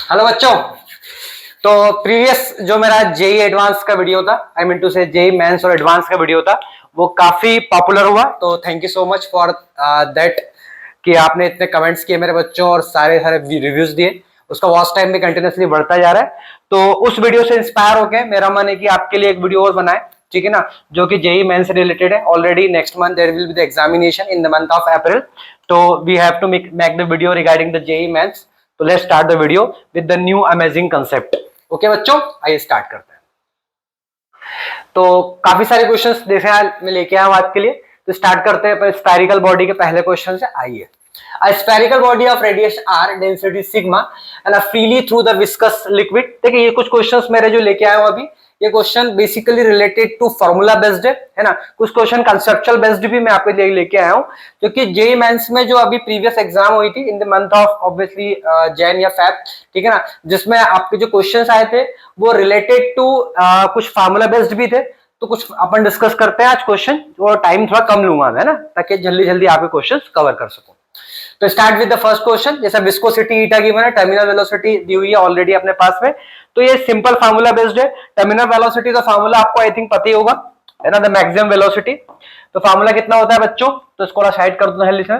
Hello बच्चों। तो previous जो मेरा जेई एडवांस का वीडियो था, आई मीन टू से जेई मेंस और एडवांस का वीडियो था, वो काफी पॉपुलर हुआ। तो thank you so much for that कि आपने इतने कमेंट्स किए मेरे बच्चों और सारे सारे रिव्यूज दिए। उसका वॉच टाइम भी कंटिन्यूसली बढ़ता जा रहा है। तो उस वीडियो से इंस्पायर होकर मेरा मन है कि आपके लिए एक वीडियो और बनाए, ठीक है ना, जो कि जेई मेंस से रिलेटेड है। Already next month there will be the examination in the month of April, तो we have to make the video regarding the JEE mains. तो let's start the video with the new amazing concept. Okay बच्चों, आइए start करते हैं। तो काफी सारे questions देखे मैं लेके आया हूं आज के लिए। तो स्टार्ट करते हैं स्फेरिकल बॉडी के पहले क्वेश्चन से। आइए, a spherical body of radius r density sigma and a freely through the viscous liquid। देखिए ये कुछ क्वेश्चंस मेरे जो लेके आया हूं अभी, ये question basically related to formula based है ना। कुछ क्वेश्चन कंसेप्चुअल बेस्ड भी मैं आपके लिए लेके आया हूं, क्योंकि जेई मेंस में जो अभी प्रीवियस एग्जाम हुई थी इन the month of obviously Jain या फेब, ठीक है ना, जिसमें आपके जो क्वेश्चंस आए थे वो रिलेटेड टू कुछ फार्मूला बेस्ड भी थे। तो कुछ अपन डिस्कस करते हैं आज क्वेश्चन, और टाइम थोड़ा कम लूंगा मैं ना, ताकि जल्दी जल्दी आपके क्वेश्चन कवर कर सकूं। तो start with the first question. जैसा विस्कोसिटी ईटा गिवन है, टर्मिनल वेलोसिटी दी हुई है ऑलरेडी अपने पास में। तो ये सिंपल फार्मूला बेस्ड है। टर्मिनल वेलोसिटी का फार्मूला आपको आई थिंक पता ही होगा, है ना, द मैक्सिमम वेलोसिटी। तो फार्मूला कितना होता है बच्चों? तो इसको साइड कर दो जल्दी से।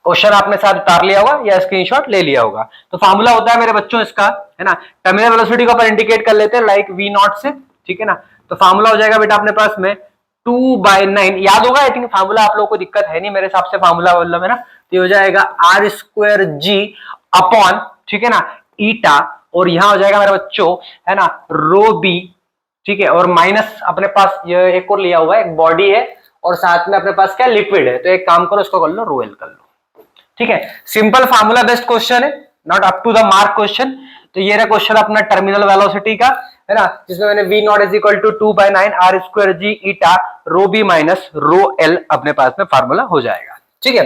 क्वेश्चन आपने साथ उतार लिया होगा या स्क्रीनशॉट ले लिया होगा। तो फार्मूला होता है मेरे बच्चों इसका, है ना, टर्मिनल वेलोसिटी को अपन इंडिकेट कर लेते हैं लाइक वी नॉट से, ठीक है ना। तो फार्मूला हो जाएगा बेटा अपने पास में 2/9। याद होगा आई थिंक फार्मूला, आप लोगों को दिक्कत है नहीं मेरे हिसाब से फार्मूला मतलब, है ना। तो हो जाएगा आर स्क्वायर जी अपॉन, ठीक है ना, ईटा, और यहां हो जाएगा मेरे बच्चों, है ना, रो बी, ठीक है, और माइनस अपने पास ये एक और लिया हुआ है, एक बॉडी है और साथ में अपने पास क्या लिक्विड है। तो एक काम करो, इसको कर लो रो एल कर लो, ठीक है। सिंपल फार्मूला बेस्ड क्वेश्चन है, not up to the mark question. तो ये रहा क्वेश्चन अपना टर्मिनल वेलोसिटी का, है ना, जिसमें मैंने v naught is equal to 2/9 r square g eta rho b minus rho l अपने पास में फार्मूला हो जाएगा, ठीक है।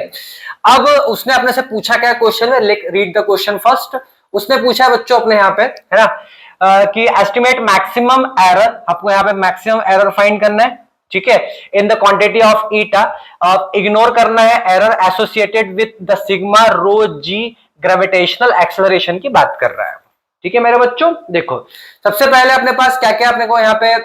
अब उसने अपने से पूछा क्या क्वेश्चन में, रीड द क्वेश्चन फर्स्ट। उसने पूछा बच्चों अपने यहाँ पे, है ना, कि एस्टिमेट मैक्सिमम एरर, आपको यहाँ पे मैक्सिमम एरर फाइंड करना है, ठीक है, in the quantity of eta. Ignore करना है error associated with the sigma rho g gravitational acceleration की बात कर रहा है, ठीक है मेरे बच्चों। देखो सबसे पहले अपने पास क्या क्या अपने को यहाँ पे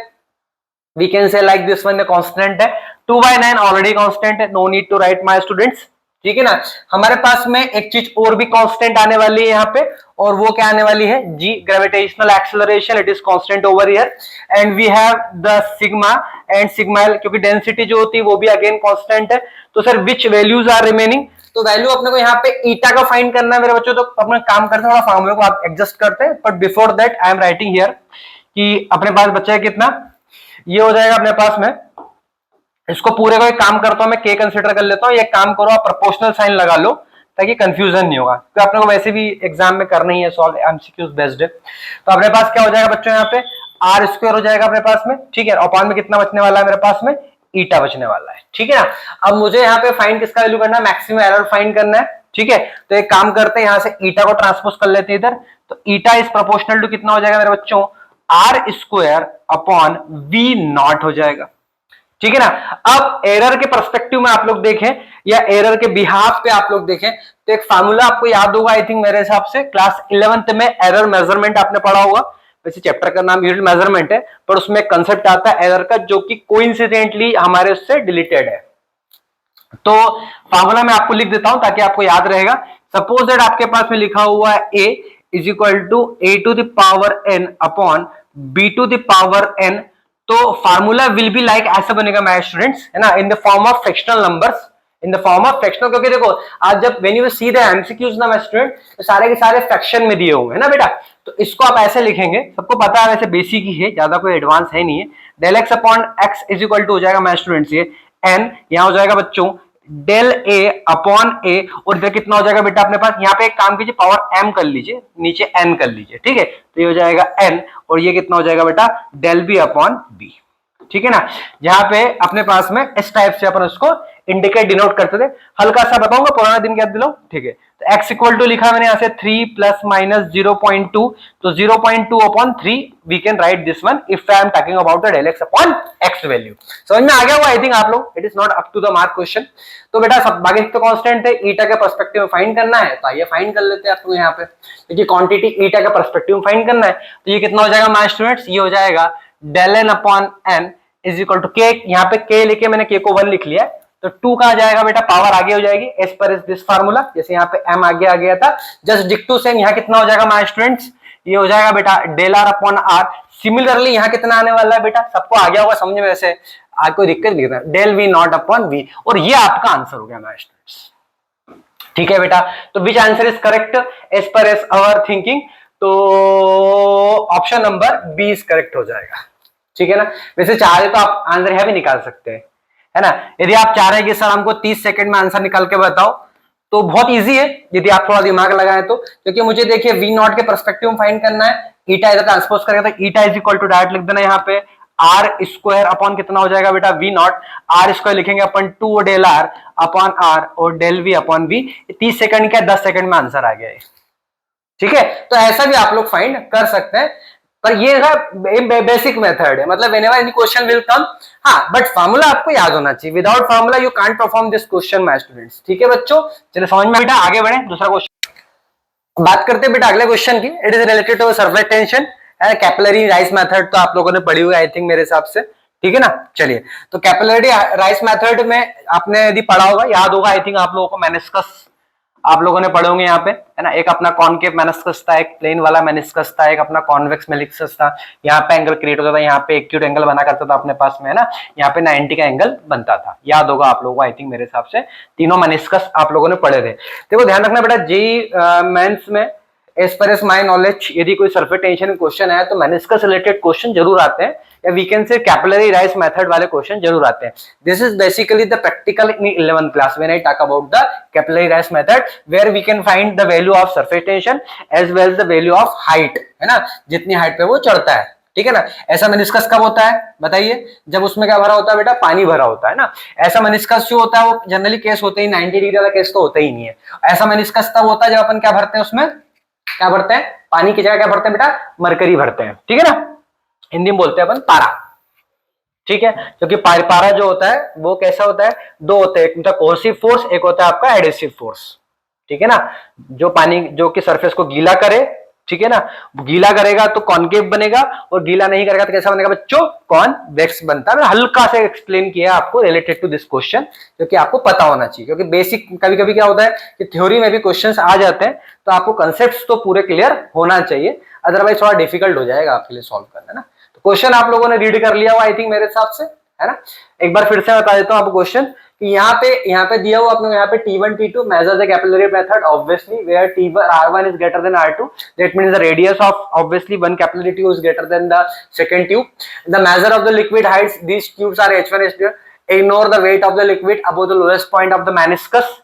we can say like this one constant है 2/9 ऑलरेडी कांस्टेंट है, no need to write my students, ठीक है ना। हमारे पास में एक चीज और भी कांस्टेंट आने वाली है यहाँ पे, और वो क्या आने वाली है, g gravitational acceleration, it is constant over here. And we have the sigma and sigma L, क्योंकि डेंसिटी जो होती है वो भी अगेन कांस्टेंट है। तो sir which values are remaining? तो वैल्यू अपने को यहाँ पे ईटा का फाइंड करना है मेरे बच्चों। तो अपना काम करते हैं, थोड़ा फार्मूले को आप एडजस्ट करते हैं, but before that I am writing here कि अपने पास बचा है कितना, ये हो जाएगा अपने पास में, इसको पूरे को एक काम करता हूं मैं, के कंसीडर कर लेता हूं। ये काम करो आप प्रोपोर्शनल साइन लगा लो ताकि कंफ्यूजन नहीं होगा, तो अपने को वैसे भी एग्जाम में करना ही है सॉल्व, एमसीक्यूज बेस्ड है। तो अपने पास क्या हो जाएगा बच्चों, यहाँ पे आर स्क्वायर हो जाएगा अपने पास में, ठीक है, अपॉन में कितना बचने वाला है मेरे पास में, ईटा बचने वाला है, ठीक है ना। अब मुझे यहाँ पे फाइंड किसका वैल्यू करना है, मैक्सिमम एरर फाइंड करना है, ठीक है। तो एक काम करते हैं, यहाँ से ईटा को ट्रांसपोज कर लेते हैं इधर। तो ईटा इज प्रोपोर्शनल टू कितना हो जाएगा मेरे बच्चों, r square upon v naught हो जाएगा, ठीक है ना। अब एरर के पर्सपेक्टिव में आप लोग देखें या एरर के बिहाफ पे आप लोग देखें, तो एक फार्मूला आपको याद होगा आई थिंक मेरे हिसाब से क्लास 11th में एरर मेजरमेंट आपने पढ़ा होगा। वैसे चैप्टर का नाम यूनिट मेजरमेंट है, पर उसमें कंसेप्ट आता है एरर का, जो कि कोइंसिडेंटली हमारे उससे डिलीटेड है। तो फार्मूला मैं आपको लिख देता हूं ताकि आपको याद रहेगा। सपोज दैट आपके पास में लिखा हुआ है a is equal to a to the power n upon b to the power n। तो फार्मूला विल बी लाइक ऐसा बनेगा माय स्टूडेंट्स, है ना, in the form of fractional numbers, in the form of fractional. क्योंकि देखो आज जब when you see the MCQs ना माय स्टूडेंट, तो सारे के सारे फ्रैक्शन में दिए हुए हैं ना बेटा। तो इसको आप ऐसे लिखेंगे, सबको पता है वैसे बेसिक ही है, ज्यादा कोई एडवांस है नहीं है। Del x upon x is equal to हो जाएगा माय स्टूडेंट्स ये n, यहां हो जाएगा बच्चों डेल ए अपॉन ए, और इधर कितना हो जाएगा बेटा अपने पास, यहाँ पे एक काम कीजिए पावर m कर लीजिए, नीचे n कर लीजिए, ठीक है। तो ये हो जाएगा n, और ये कितना हो जाएगा बेटा डेल बी अपॉन बी, ठीक है ना। यहाँ पे अपने पास में इस टाइप से अपन उसको इंडिकेट डिनोट करते थे। हल्का सा बताऊंगा, पुराना दिन याद दिलाओ, ठीक है। तो x इक्वल टू लिखा मैंने यहां से 3 प्लस माइनस 0.2, तो 0.2 upon 3 we can write this one if I am talking about the del x upon x value. समझ में आ गया हुआ आई थिंक आप लोग, it is not up to the mark question. तो बेटा सब बाकी तो कांस्टेंट है, ईटा के पर्सपेक्टिव में फाइंड करना है, तो आइए फाइंड कर लेते हैं आपको यहाँ पे, क्योंकि क्वांटिटी ईटा के पर्सपेक्टिव में फाइंड करना है। तो ये कितना हो जाएगा माय स्टूडेंट्स, ये हो जाएगा del n upon N is equal to k, यहाँ पे के लेके मैंने के को 1 लिख लिया, तो 2 कहां जाएगा बेटा, पावर आगे हो जाएगी as per is this formula, जैसे यहाँ पे m आगे आ गया था, जस्ट डिक्टू सेम यहाँ कितना हो जाएगा माय स्टूडेंट्स, ये हो जाएगा बेटा del r upon r. Similarly यहाँ कितना आने वाला है बेटा, सबको आ गया होगा समझ में, वैसे आज कोई दिक्कत नहीं है, del v naught upon v, और ये आपका आंसर हो गया माय स्टूडेंट्स। ठीक है बेटा, तो which answer is correct as per as our thinking, तो option number B is correct हो जाएगा। ठीक है ना, वैसे चाहे तो आप आंसर है भी निकाल सकते हैं, है ना। यदि आप चाह रहे हैं कि सर हमको 30 सेकंड में आंसर निकाल के बताओ, तो बहुत इजी है यदि आप थोड़ा दिमाग लगाएं तो, क्योंकि मुझे देखिए वी नॉट के पर्सपेक्टिव में फाइंड करना है, ईटा इधर ट्रांसपोज करेगा तो eta is equal to direct लिख देना यहाँ पे आर स्क्वायर अपॉन कितना हो जाएगा बेटा वी नॉट, आर स्क्वायर लिखेंगे अपन 2 डेल आर अपॉन आर और del v upon v, 30 second क्या 10 सेकंड में आंसर आ गया है। ठीक है, तो ऐसा भी आप लोग फाइंड कर सकते हैं, पर ये है बेसिक मेथड है, मतलब whenever any question will come, हाँ बट फार्मूला आपको याद होना चाहिए, without formula you can't perform this question my students. ठीक है बच्चों, चलिए समझ में बेटा, आगे बढ़े दूसरा क्वेश्चन बात करते हैं बेटा अगले क्वेश्चन की। It is related to surface tension, capillary rise method तो आप लोगों ने पढ़ी हुई आई थिंक मेरे हिसाब से, ठीक है ना। चलिए, तो कैपिलरी राइस मेथड में आपने यदि पढ़ा होगा, याद होगा आई थिंक आप लोगों को, मेनिस्कस आप लोगों ने पढ़े होंगे यहाँ पे, है ना। एक अपना कॉनकेव मेनिस्कस था, एक प्लेन वाला मेनिस्कस था, एक अपना कॉन्वेक्स मेनिस्कस था। यहाँ पे एंगल क्रिएट होता था, यहाँ पे एक्यूट एंगल बना करता था अपने पास में, है ना। यहाँ पे 90 का एंगल बनता था, याद होगा आप लोगों को आई थिंक मेरे हिसाब से, तीनों मेनिस्कस आप लोगों ने पढ़े थे। देखो ध्यान रखना बेटा, जेईई मेंस में as per as my knowledge यदि कोई सरफेस टेंशन क्वेश्चन है तो मेनिस्कस रिलेटेड क्वेश्चन जरूर आते हैं, या we can say capillary rise method वाले क्वेश्चन जरूर आते हैं। This is basically the practical in 11th class when I talk about the capillary rise method, where we can find the value of surface tension as well the value of height, है ना, जितनी height पे वो चढ़ता है। ठीक है ना, ऐसा मेनिस्कस कब होता है बताइए, जब उसमें क्या भरा होता है बेटा, पानी भरा होता है ना। ऐसा मेनिस्कस जो होता है वो जनरली केस होते ही 90 डिग्री वाला केस तो होता ही नहीं है। ऐसा मेनिस्कस तब होता है जब अपन क्या भरते हैं उसमें, क्या भरते हैं, पानी की जगह क्या भरते हैं बेटा, मरकरी भरते हैं। ठीक है ना, हिंदी में बोलते हैं अपन पारा। ठीक है, क्योंकि पारा जो होता है वो कैसा होता है, दो होते हैं, एक होता है कोहेसिव फोर्स, एक होता है आपका एडहेसिव फोर्स। ठीक है ना, जो पानी जो कि सरफेस को गीला करे, ठीक है ना, गीला करेगा तो कॉनकेव बनेगा, और गीला नहीं करेगा तो कैसा बनेगा बच्चों, कॉन्वेक्स बनता है। मैंने हल्का से एक्सप्लेन किया आपको रिलेटेड टू दिस क्वेश्चन, क्योंकि आपको पता होना चाहिए, क्योंकि बेसिक कभी कभी क्या होता है कि थ्योरी में भी क्वेश्चंस आ जाते हैं, तो आपको कंसेप्ट्स तो पूरे क्लियर होना चाहिए, अदरवाइज थोड़ा डिफिकल्ट हो जाएगा आपके लिए सॉल्व करना, ना। तो क्वेश्चन आप लोगों ने रीड कर लिया हुआ आई थिंक मेरे हिसाब से, है ना। एक बार फिर से बता देता हूं आपको क्वेश्चन, कि यहाँ पे दिया हुआ अपने यहाँ पे T1 T2 measure the capillary method obviously where T1 R1 is greater than R2, that means the radius of obviously one capillary tube is greater than the second tube. The measure of the liquid heights, these tubes are H1 H2, ignore the weight of the liquid above the lowest point of the meniscus,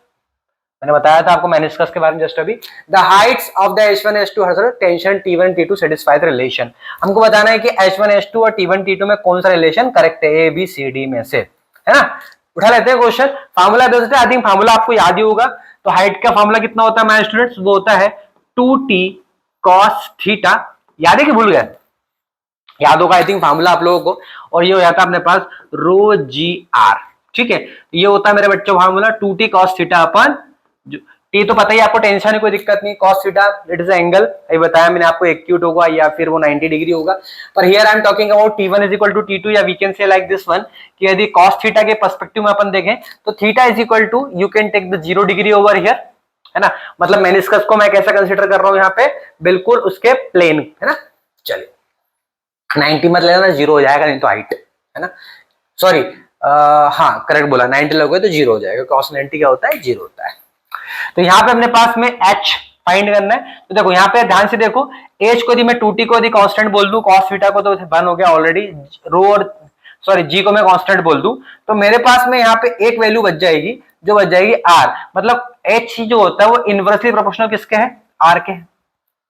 मैंने बताया था आपको meniscus के बारे में just अभी। The Heights of the H1 H2 tension T1 T2 satisfy the relation, हमको बताना है कि H1 H2 और T1 T2 में कौन सा रिलेशन करेक्ट है, A B C D में से, है ना। उठा लेते हैं क्वेश्चन, फार्मूला दे देते हैं, आई थिंक फार्मूला आपको याद ही होगा। तो हाइट का फार्मूला कितना होता है माय स्टूडेंट्स, वो होता है 2t cos थीटा, याद है कि भूल गए, याद होगा आई थिंक फार्मूला आप लोगों को, और ये हो जाता है अपने पास रो जी आर। ठीक है, ये होता है मेरे बच्चों फार्मूला 2t cos थीटा अपन, टी तो पता ही आपको, टेंशन है कोई दिक्कत नहीं, cos theta it is angle, ये बताया मैंने आपको, एक्यूट होगा या फिर वो 90 डिग्री होगा। पर here I am talking about T1 is equal to T2, या we can say like this one, कि यदि cos थीटा के पर्सपेक्टिव में अपन देखें तो theta is equal to, you can take the 0 degree over here, है ना। मतलब मेनिस्कस को मैं कैसा कंसीडर कर रहा हूं यहाँ पे, बिल्कुल उसके प्लेन, है ना। चलिए 90 मत लेना, 0 हो जाएगा नहीं तो हाइट, है ना, सॉरी हाँ करेक्ट बोला, 90 लोगे तो 0 हो जाएगा, cos 90 क्या होता है, 0 होता है। तो यहाँ पे अपने पास में h फाइंड करना है, तो देखो यहाँ पे ध्यान से देखो, h को यदि मैं 2t को यदि कांस्टेंट बोल दूं, cos थीटा को तो 1 हो गया ऑलरेडी, रो और सॉरी g को मैं कांस्टेंट बोल दूं, तो मेरे पास में यहाँ पे एक वैल्यू बच जाएगी, जो बच जाएगी r, मतलब h जो होता है वो इनवर्सली प्रोपोर्शनल किसके है, r के।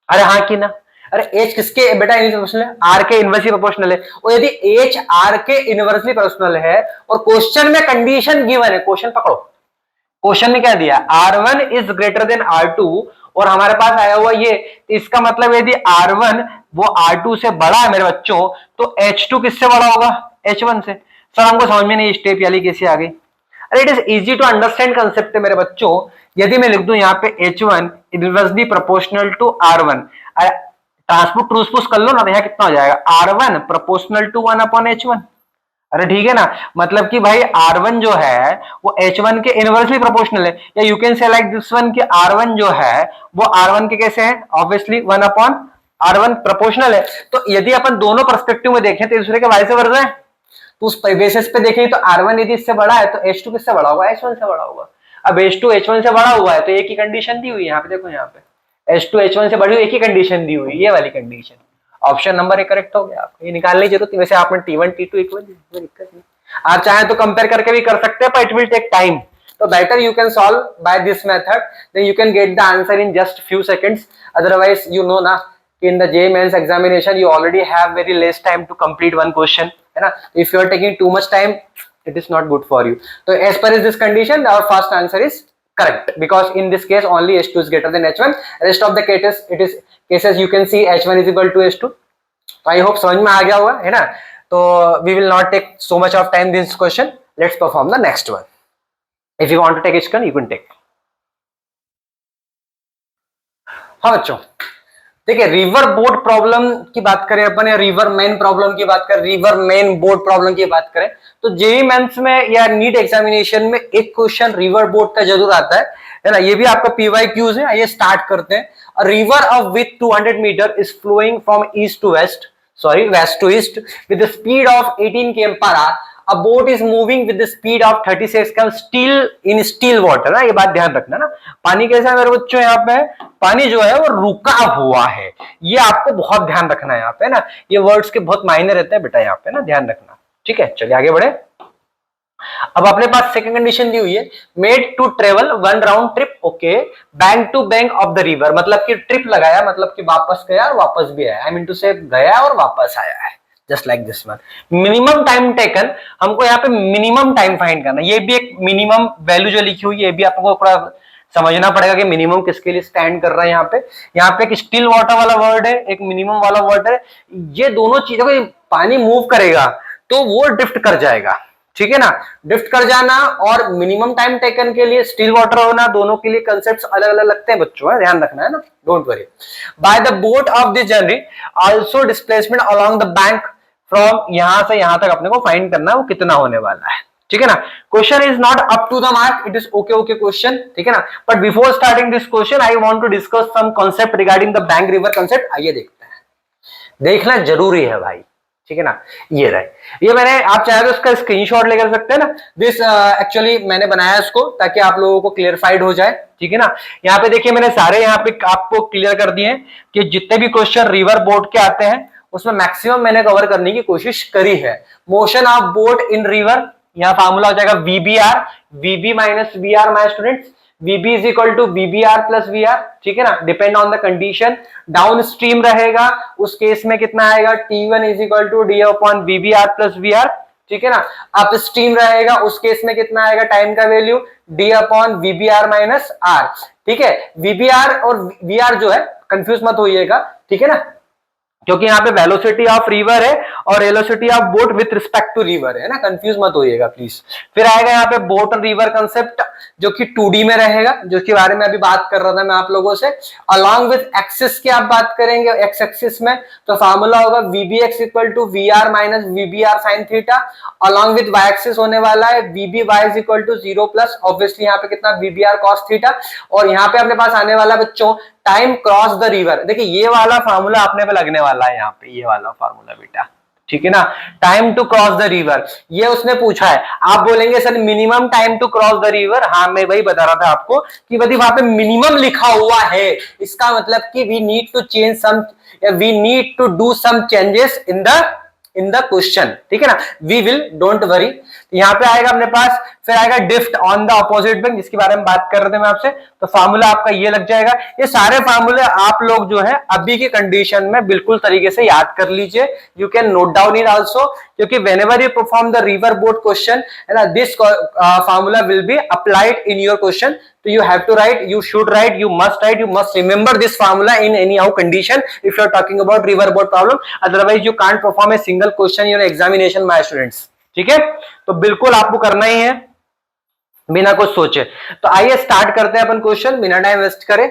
अरे हाँ कि ना, अरे एच किसके बेटा इनवर्सली प्रोपोर्शनल है? आर के इनवर्सली प्रोपोर्शनल है। और यदि एच आर के इनवर्सली प्रोपोर्शनल है और क्वेश्चन में कंडीशन गिवन है, क्वेश्चन पकड़ो, क्वेश्चन ने क्या दिया, R1 is greater than R2 और हमारे पास आया हुआ ये, इसका मतलब यदि R1 वो R2 से बड़ा है मेरे बच्चों, तो H2 किससे बड़ा होगा? H1 से। सर हमको समझ में नहीं स्टेप वाली कैसे आ गई? अरे it is easy to understand concept है मेरे बच्चों। यदि मैं लिख दूं यहाँ पे H1 inversely proportional to R1, transpose ट्रूसपोज कर लो ना, तो यहाँ कितना हो जाएगा, R1 proportional to 1 upon H1। अरे ठीक है ना, मतलब कि भाई R1 जो है वो H1 के इनवर्सली प्रोपोर्शनल है, या you can say like this one कि R1 जो है वो R1 के कैसे है, ऑब्वियसली 1 अपॉन R1 प्रोपोर्शनल है। तो यदि अपन दोनों पर्सपेक्टिव में देखें तो दूसरे के वाइस वर्सा है, तो उस बेसिस पे देखें तो R1 यदि इससे बड़ा है तो H2 किससे बड़ा होगा? H1 से बड़ा होगा। अब H2 H1 से बड़ा हुआ है तो एक ही कंडीशन दी हुई है, यहाँ पे देखो, यहाँ पे H2 H1 से बड़ी हुई, एक ही कंडीशन दी हुई, ये वाली कंडीशन। ऑप्शन नंबर 1 करेक्ट हो गया, आपको ये निकालने की जरूरत नहीं। वैसे आपने T1 T2 इक्वल, कोई दिक्कत नहीं, आप चाहे तो कंपेयर करके भी कर सकते हैं, पर इट विल टेक टाइम। तो better you can solve by this method, then you can get the answer in just few seconds. Otherwise you know ना कि in the JEE Mains examination you already have very less time to complete one question, है ना? If you are taking too much time, it is not good for you. So as per this condition, our first answer is correct, because in this case only H2 is greater than H1. Rest of the cases, it is cases you can see H1 is equal to H2. So I hope समझ में आ गया होगा, है ना? तो we will not take so much of time this question. Let's perform the next one. If you want to take each one, you can take. हाँ बच्चों, देखिए रिवर बोट प्रॉब्लम की बात करें अपन, या रिवर मेन प्रॉब्लम की बात करें, रिवर मेन बोट प्रॉब्लम की बात करें, तो जेईई मेंस में या नीट एग्जामिनेशन में एक क्वेश्चन रिवर बोट का जरूर आता है ना? ये भी आपका PYQs है। आइए स्टार्ट करते हैं। A river of with 200 metre is flowing from east to west, sorry west to east with the speed of 18 km/h। A boat is moving with the speed of 36 km still in still water, ना ये बात ध्यान रखना ना। पानी कैसा है मेरे बच्चों? यहाँ पे पानी जो है वो रुका हुआ है, ये आपको बहुत ध्यान रखना है यहाँ पे ना। ये वर्ड्स के बहुत मायने रहते हैं बेटा यहाँ पे ना, ध्यान रखना। ठीक है, चलिए आगे बढ़े। अब अपने पास सेकंड कंडीशन दी हुई है, made to travel 1 round trip, okay, bank to bank of the river, मतलब कि ट्रिप लगाया, मतलब कि वापस गया और वापस भी आया, आई मीन टू से गया और वापस आया है, just like this one. Minimum time taken, हमको यहाँ पे मिनिमम टाइम फाइंड करना। ये भी एक मिनिमम वैल्यू जो लिखी हुई है, ये भी आपको थोड़ा समझना पड़ेगा कि मिनिमम किसके लिए स्टैंड कर रहा है। यहाँ पे एक स्टिल वाटर वाला वर्ड है, एक मिनिमम वाला वर्ड है। ये दोनों चीजों को, पानी मूव करेगा तो वो ड्रिफ्ट कर जाएगा, ठीक है ना? ड्रिफ्ट कर जाना और मिनिमम टाइम टेकन के लिए स्टिल वाटर होना, दोनों के लिए कंसेप्ट्स अलग अलग लगते हैं बच्चों, ध्यान रखना है ना, don't worry. By the boat of this journey also displacement along the bank from, यहां से यहां तक अपने को फाइंड करना है वो कितना होने वाला है, ठीक है ना? Question is not up to the mark, it is okay question, ठीक है ना? But before starting this question I want to discuss some concept regarding the bank river concept. आइए देखते हैं, देखना जरूरी है भाई, ठीक है ना? ये रहे, ये मैंने, आप चाहे तो इसका स्क्रीनशॉट लेकर सकते हैं ना। दिस एक्चुअली मैंने बनाया इसको ताकि आप लोगों को क्लियरफाइड हो जाए, ठीक है ना? यहाँ पे देखिए मैंने सारे यहाँ पे आपको क्लियर कर दिए कि जितने भी क्वेश्चन रिवर बोट के आते हैं उसमें मैक्सिमम मैंने कवर करने की कोशिश करी है। Motion of boat in river, यहाँ फार्मूला हो जाएगा VBR, VB minus VR, my students. VB is equal to VBR plus VR, ठीक है ना? Depend on the condition. Downstream रहेगा उस केस में कितना आएगा, T1 is equal to D upon VBR plus VR, ठीक है ना? अप स्ट्रीम रहेगा उस केस में कितना आएगा, टाइम का value D upon VBR minus R, ठीक है? VBR और VR जो है कंफ्यूज मत होइएगा, ठीक है ना? क्योंकि यहाँ पे वेलोसिटी ऑफ रिवर है और velocity of boat with respect to river है ना, कंफ्यूज मत होइएगा प्लीज। फिर आएगा यहाँ पे बोट और रिवर कंसेप्ट जो कि 2D में रहेगा, जो के बारे में अभी बात कर रहा था मैं आप लोगों से। अलॉन्ग विथ एक्सिस की आप बात करेंगे, एक्स एक्सिस में तो फार्मूला होगा VBX equal to VR minus VBR sine theta. Along with y axis होने वाला है VBY is equal to 0 plus obviously यहाँ पे कितना VBR कॉस थीटा। और यहाँ पे अपने पास आने वाला बच्चों टाइम क्रॉस द रिवर, देखिए ये वाला फार्मूला अपने पे लगने वाला है यहाँ पे, ये वाला फार्मूला बेटा, ठीक है ना? Time to cross the river, ये उसने पूछा है। आप बोलेंगे sir minimum time to cross the river, हाँ मैं वही बता रहा था आपको कि यदि वहां पे मिनिमम लिखा हुआ है इसका मतलब कि we need to change some, we need to do some changes in the question, ठीक है ना? We will, don't worry. यहाँ पे आएगा अपने पास फिर आएगा drift on the opposite bank, जिसके बारे में बात कर रहे थे मैं आपसे, तो फार्मूला आपका ये लग जाएगा। ये सारे फार्मूले आप लोग जो है अभी की कंडीशन में बिल्कुल तरीके से याद कर लीजिए, you can note down it also, क्योंकि whenever you perform the river boat question, है ना, this formula will be applied in your question. So you have to write, you should write, you must remember this formula in any how condition if you are talking about river boat problem. Otherwise you can't perform a single question in your examination, my students. ठीक है, तो बिल्कुल आपको करना ही है बिना कुछ सोचे। तो आइए स्टार्ट करते हैं अपन क्वेश्चन बिना टाइम वेस्ट करे।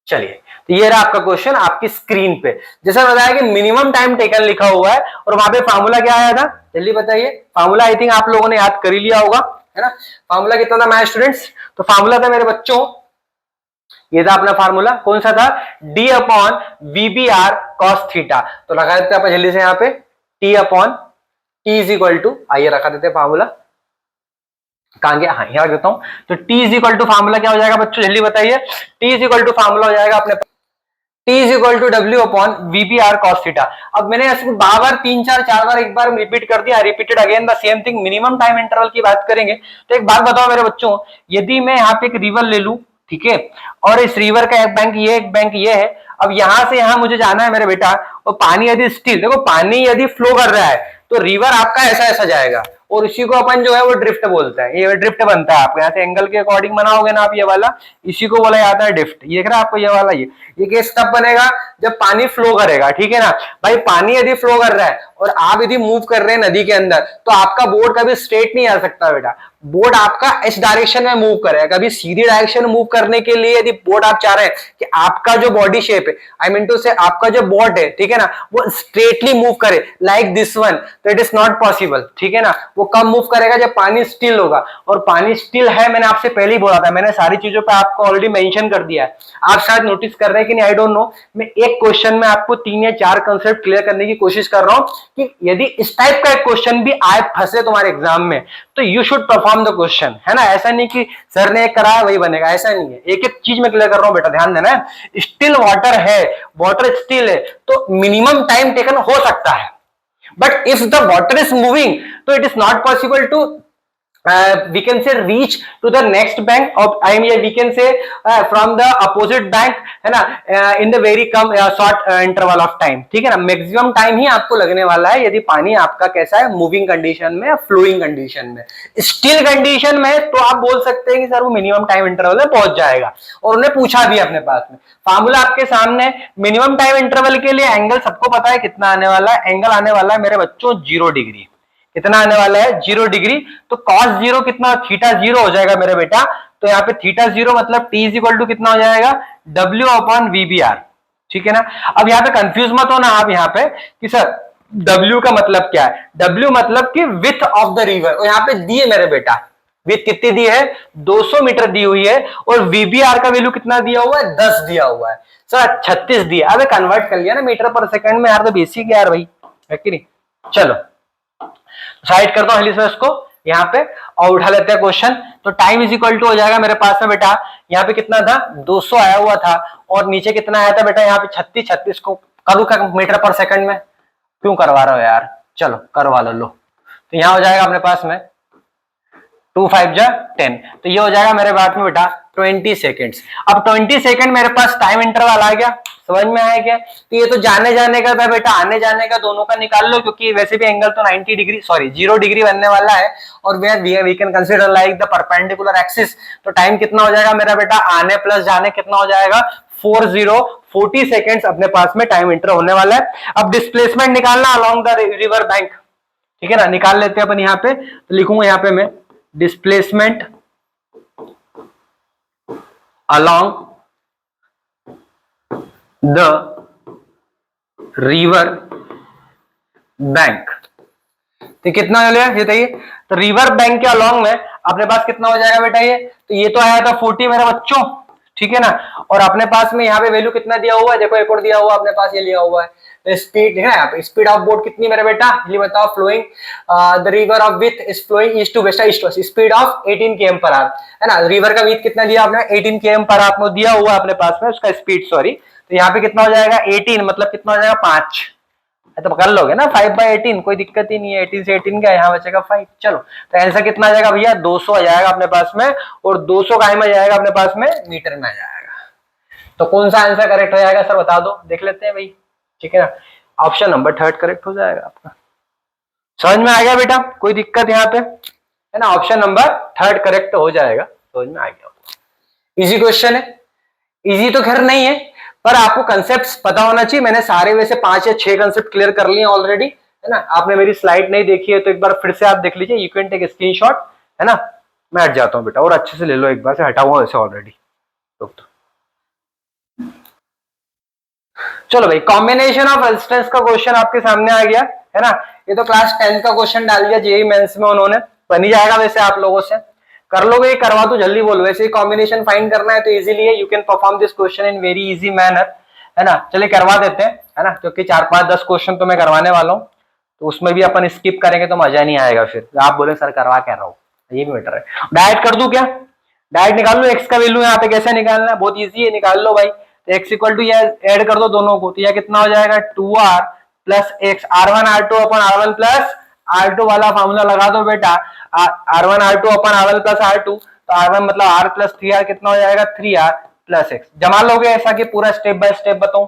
चलिए, तो ये रहा आपका क्वेश्चन आपकी स्क्रीन पे। जैसा बताया कि मिनिमम टाइम टेकन लिखा हुआ है और वहां पे फार्मूला क्या आया था, जल्दी बताइए। फार्मूला आई थिंक आप लोगों ने याद कर ही लिया होगा, है ना। फार्मूला कितना था माय स्टूडेंट्स, तो फार्मूला था मेरे बच्चों, ये था अपना फार्मूला, कौन सा था, d upon VBR cos theta. तो लगा देते हैं जल्दी से यहाँ पे T upon T is equal to, आइए रखा देते हैं फार्मूला, कहां गया, हाँ यहाँ देता हूं। तो T is equal to formula क्या हो जाएगा बच्चों, जल्दी बताइए। T is equal to formula हो जाएगा अपने T is equal to W upon VBR cos theta. अब मैंने इसको बार 3-4 बार एक बार रिपीट कर दिया, repeated again the same thing. Minimum time interval की बात करेंगे तो एक बात बताओ मेरे बच्चों, यदि मैं यहाँ पे एक रिवर ले लूं, ठीक है, और इस रिवर का एक बैंक ये है, अब यहां से यहां मुझे जाना है मेरे बेटा, और पानी यदि स्टिल, देखो पानी यदि फ्लो कर रहा है तो रिवर आपका ऐसा ऐसा जाएगा, और इसी को अपन जो है वो ड्रिफ्ट बोलते हैं। ये ड्रिफ्ट बनता है, आपको यहाँ से एंगल के अकॉर्डिंग बनाओगे ना आप ये वाला, इसी को बोला जाता है ड्रिफ्ट। ये देख रहा है आपको ये वाला, ये केस तब बनेगा जब पानी फ्लो करेगा, ठीक है ना भाई। पानी यदि फ्लो कर रहा है और आप यदि मूव कर रहे हैं नदी के अंदर, तो आपका बोट कभी स्ट्रेट नहीं आ सकता बेटा, बोट आपका इस डायरेक्शन में मूव करेगा। कभी सीधी डायरेक्शन मूव करने के लिए यदि बोट आप चाह रहे हैं कि आपका जो बॉडी शेप है, आई मीन टू से आपका जो बोट है, ठीक है ना, वो स्ट्रेटली मूव करे लाइक दिस वन, तो इट इज नॉट पॉसिबल, ठीक है ना। वो कब मूव करेगा, जब पानी स्टिल होगा, और पानी स्टिल है, मैंने आपसे पहले ही बोला था, मैंने सारी चीजों पे आपको ऑलरेडी मेंशन कर दिया है। आप शायद नोटिस कर रहे हैं कि नहीं, आई डोंट नो। मैं एक क्वेश्चन में आपको 3 या 4 कंसेप्ट क्लियर करने की कोशिश कर रहा हूं कि यदि इस टाइप का एक क्वेश्चन भी आए फंसे तुम्हारे एग्जाम में, तो you should perform the question, है ना। ऐसा नहीं कि सर ने एक कराया वही बनेगा, ऐसा नहीं है। एक एक चीज में क्लियर कर रहा हूं बेटा, ध्यान देना है। स्टिल वाटर है, वाटर स्टिल है, तो मिनिमम टाइम टेकन हो सकता है, but if the water is moving तो it is not possible to we can say reach to the next bank of, I mean we can say from the opposite bank, है ना, in the very short interval of time, ठीक है ना। Maximum time ही आपको लगने वाला है यदि पानी आपका कैसा है, मूविंग कंडीशन में, फ्लोइंग कंडीशन में। स्टिल कंडीशन में तो आप बोल सकते हैं कि सर वो मिनिमम टाइम इंटरवल में पहुंच जाएगा, और उन्हें पूछा भी अपने पास में। फार्मूला आपके सामने, मिनिमम टाइम इंटरवल के लिए एंगल सबको पता है कितना आने वाला है, एंगल आने वाला है मेरे बच्चों 0 डिग्री। कितना आने वाला है, 0 डिग्री। तो cos 0 कितना, थीटा 0 हो जाएगा मेरे बेटा। तो यहाँ पे थीटा 0 मतलब T इज इक्वल टू कितना हो जाएगा, W अपॉन VBR, ठीक है ना। अब यहाँ पे कंफ्यूज मत होना आप यहाँ पे कि सर W का मतलब क्या है। W मतलब कि विथ ऑफ द रिवर, और यहाँ पे दिए मेरे बेटा, विथ कितनी दी है, 200 मीटर दी हुई है, और VBR का वैल्यू कितना दिया हुआ है, 10 दिया हुआ है। सर 36 दिया, अबे कन्वर्ट कर लिया ना मीटर पर सेकंड में यार, तो बेसिक यार भाई, है कि नहीं। चलो साइड करता हूं जल्दी से इसको यहाँ पे, और उठा लेते हैं क्वेश्चन। तो टाइम इज इक्वल टू हो जाएगा मेरे पास में बेटा, यहाँ पे कितना था, 200 आया हुआ था, और नीचे कितना आया था बेटा, यहाँ पे 36 को करूँ क्या मीटर पर सेकंड में, क्यों करवा रहे हो यार, चलो करवा लो। तो यहाँ हो जाएगा अपने पास में 2 5 जा 10, तो ये हो जाएगा मेरे पास में बेटा 20 सेकेंड्स। अब 20 सेकेंड मेरे पास टाइम इंटरवल आ गया, समझ में आया क्या। तो ये तो जाने जाने का था बेटा, आने जाने का दोनों का निकाल लो, क्योंकि वैसे भी एंगल तो 90 डिग्री, सॉरी 0 डिग्री बनने वाला है, और we can consider like the perpendicular axis. तो टाइम कितना हो जाएगा मेरा बेटा, आने प्लस जाने कितना हो जाएगा, 40 सेकेंड्स अपने पास में टाइम इंटर होने वाला है। अब डिस्प्लेसमेंट निकालना अलोंग द रिवर बैंक, ठीक है ना, निकाल लेते हैं अपन यहाँ पे। तो लिखूंगा यहाँ पे मैं displacement along the river bank, तो कितना हो गया ये बताइए। तो रिवर बैंक के अलोंग में अपने पास कितना हो जाएगा बेटा, ये तो ये तो आया था 40 मेरे बच्चों, ठीक है ना। और अपने पास में यहाँ पे वैल्यू कितना दिया हुआ है, देखो एक और दिया हुआ अपने पास, ये लिया हुआ है स्पीड है यहाँ पे, स्पीड ऑफ बोट कितनी मेरे बेटा, ये बताओ। Flowing the river of with is flowing east to west, speed of 18 km per hour, है ना। रिवर का विथ कितना दिया आपने, 18 km पर आवर दिया हुआ अपने पास में, उसका स्पीड, सॉरी। तो यहाँ पे कितना हो जाएगा 18, मतलब कितना हो जाएगा 5, तो कर लोगे ना 5/18, कोई दिक्कत ही नहीं है। 18 से 18 का यहाँ बचेगा 5। चलो तो आंसर कितना आ जाएगा भैया, 200 आ जाएगा अपने पास में, और 200 का में आ जाएगा अपने पास में, मीटर में आ जाएगा। तो कौन सा आंसर करेक्ट हो जाएगा सर बता दो, देख लेते हैं भाई, ठीक है ना। ऑप्शन नंबर 3 करेक्ट हो जाएगा आपका। समझ में आ गया बेटा, कोई दिक्कत यहाँ पे है ना, ऑप्शन नंबर 3 करेक्ट हो जाएगा, समझ में आ गया। इजी क्वेश्चन है, इजी तो खैर नहीं है, पर आपको कंसेप्ट पता होना चाहिए। मैंने सारे वैसे 5 या 6 कंसेप्ट क्लियर कर लिए ऑलरेडी, है ना। आपने मेरी स्लाइड नहीं देखी है तो एक बार फिर से आप देख लीजिए, यू कैन टेक स्क्रीनशॉट, है ना। मैं हट जाता हूँ बेटा, और अच्छे से ले लो, एक बार से हटा हुआ वैसे ऑलरेडी। तो चलो भाई, कॉम्बिनेशन ऑफ रेजिस्टेंस का क्वेश्चन आपके सामने आ गया, है ना। ये तो क्लास 10 का क्वेश्चन डाल दिया जेईई मेंस में उन्होंने, बन ही जाएगा वैसे आप लोगों से। कर लोगे, करवा तो जल्दी बोलो, वैसे कॉम्बिनेशन फाइंड करना है तो इजीली है, you can perform this question in very easy manner, है ना। चलिए करवा देते हैं, है ना, क्योंकि 4, 5, 10 क्वेश्चन तो मैं करवाने वाला हूँ, तो उसमें भी अपन स्किप करेंगे तो मजा नहीं आएगा, फिर आप बोले सर करवा क्या रहा हूँ, ये भी बेटर है। डायरेक्ट कर दूं क्या, डायरेक्ट निकाल लो, एक्स का वैल्यू यहाँ पे कैसे निकालना है, बहुत ईजी है, निकाल लो भाई। तो एक्स इक्वल टू, ऐड कर दो दोनों को, तो यह कितना हो जाएगा 2r plus x, R1 R2 अपन R1 प्लस R2 वाला फॉर्मूला लगा दो बेटा, R1 R2 अपन R1 प्लस R2, तो R1 मतलब R प्लस 3R कितना हो जाएगा 3R प्लस एक्स। जमा लोगे ऐसा कि पूरा स्टेप बाय स्टेप बताऊं,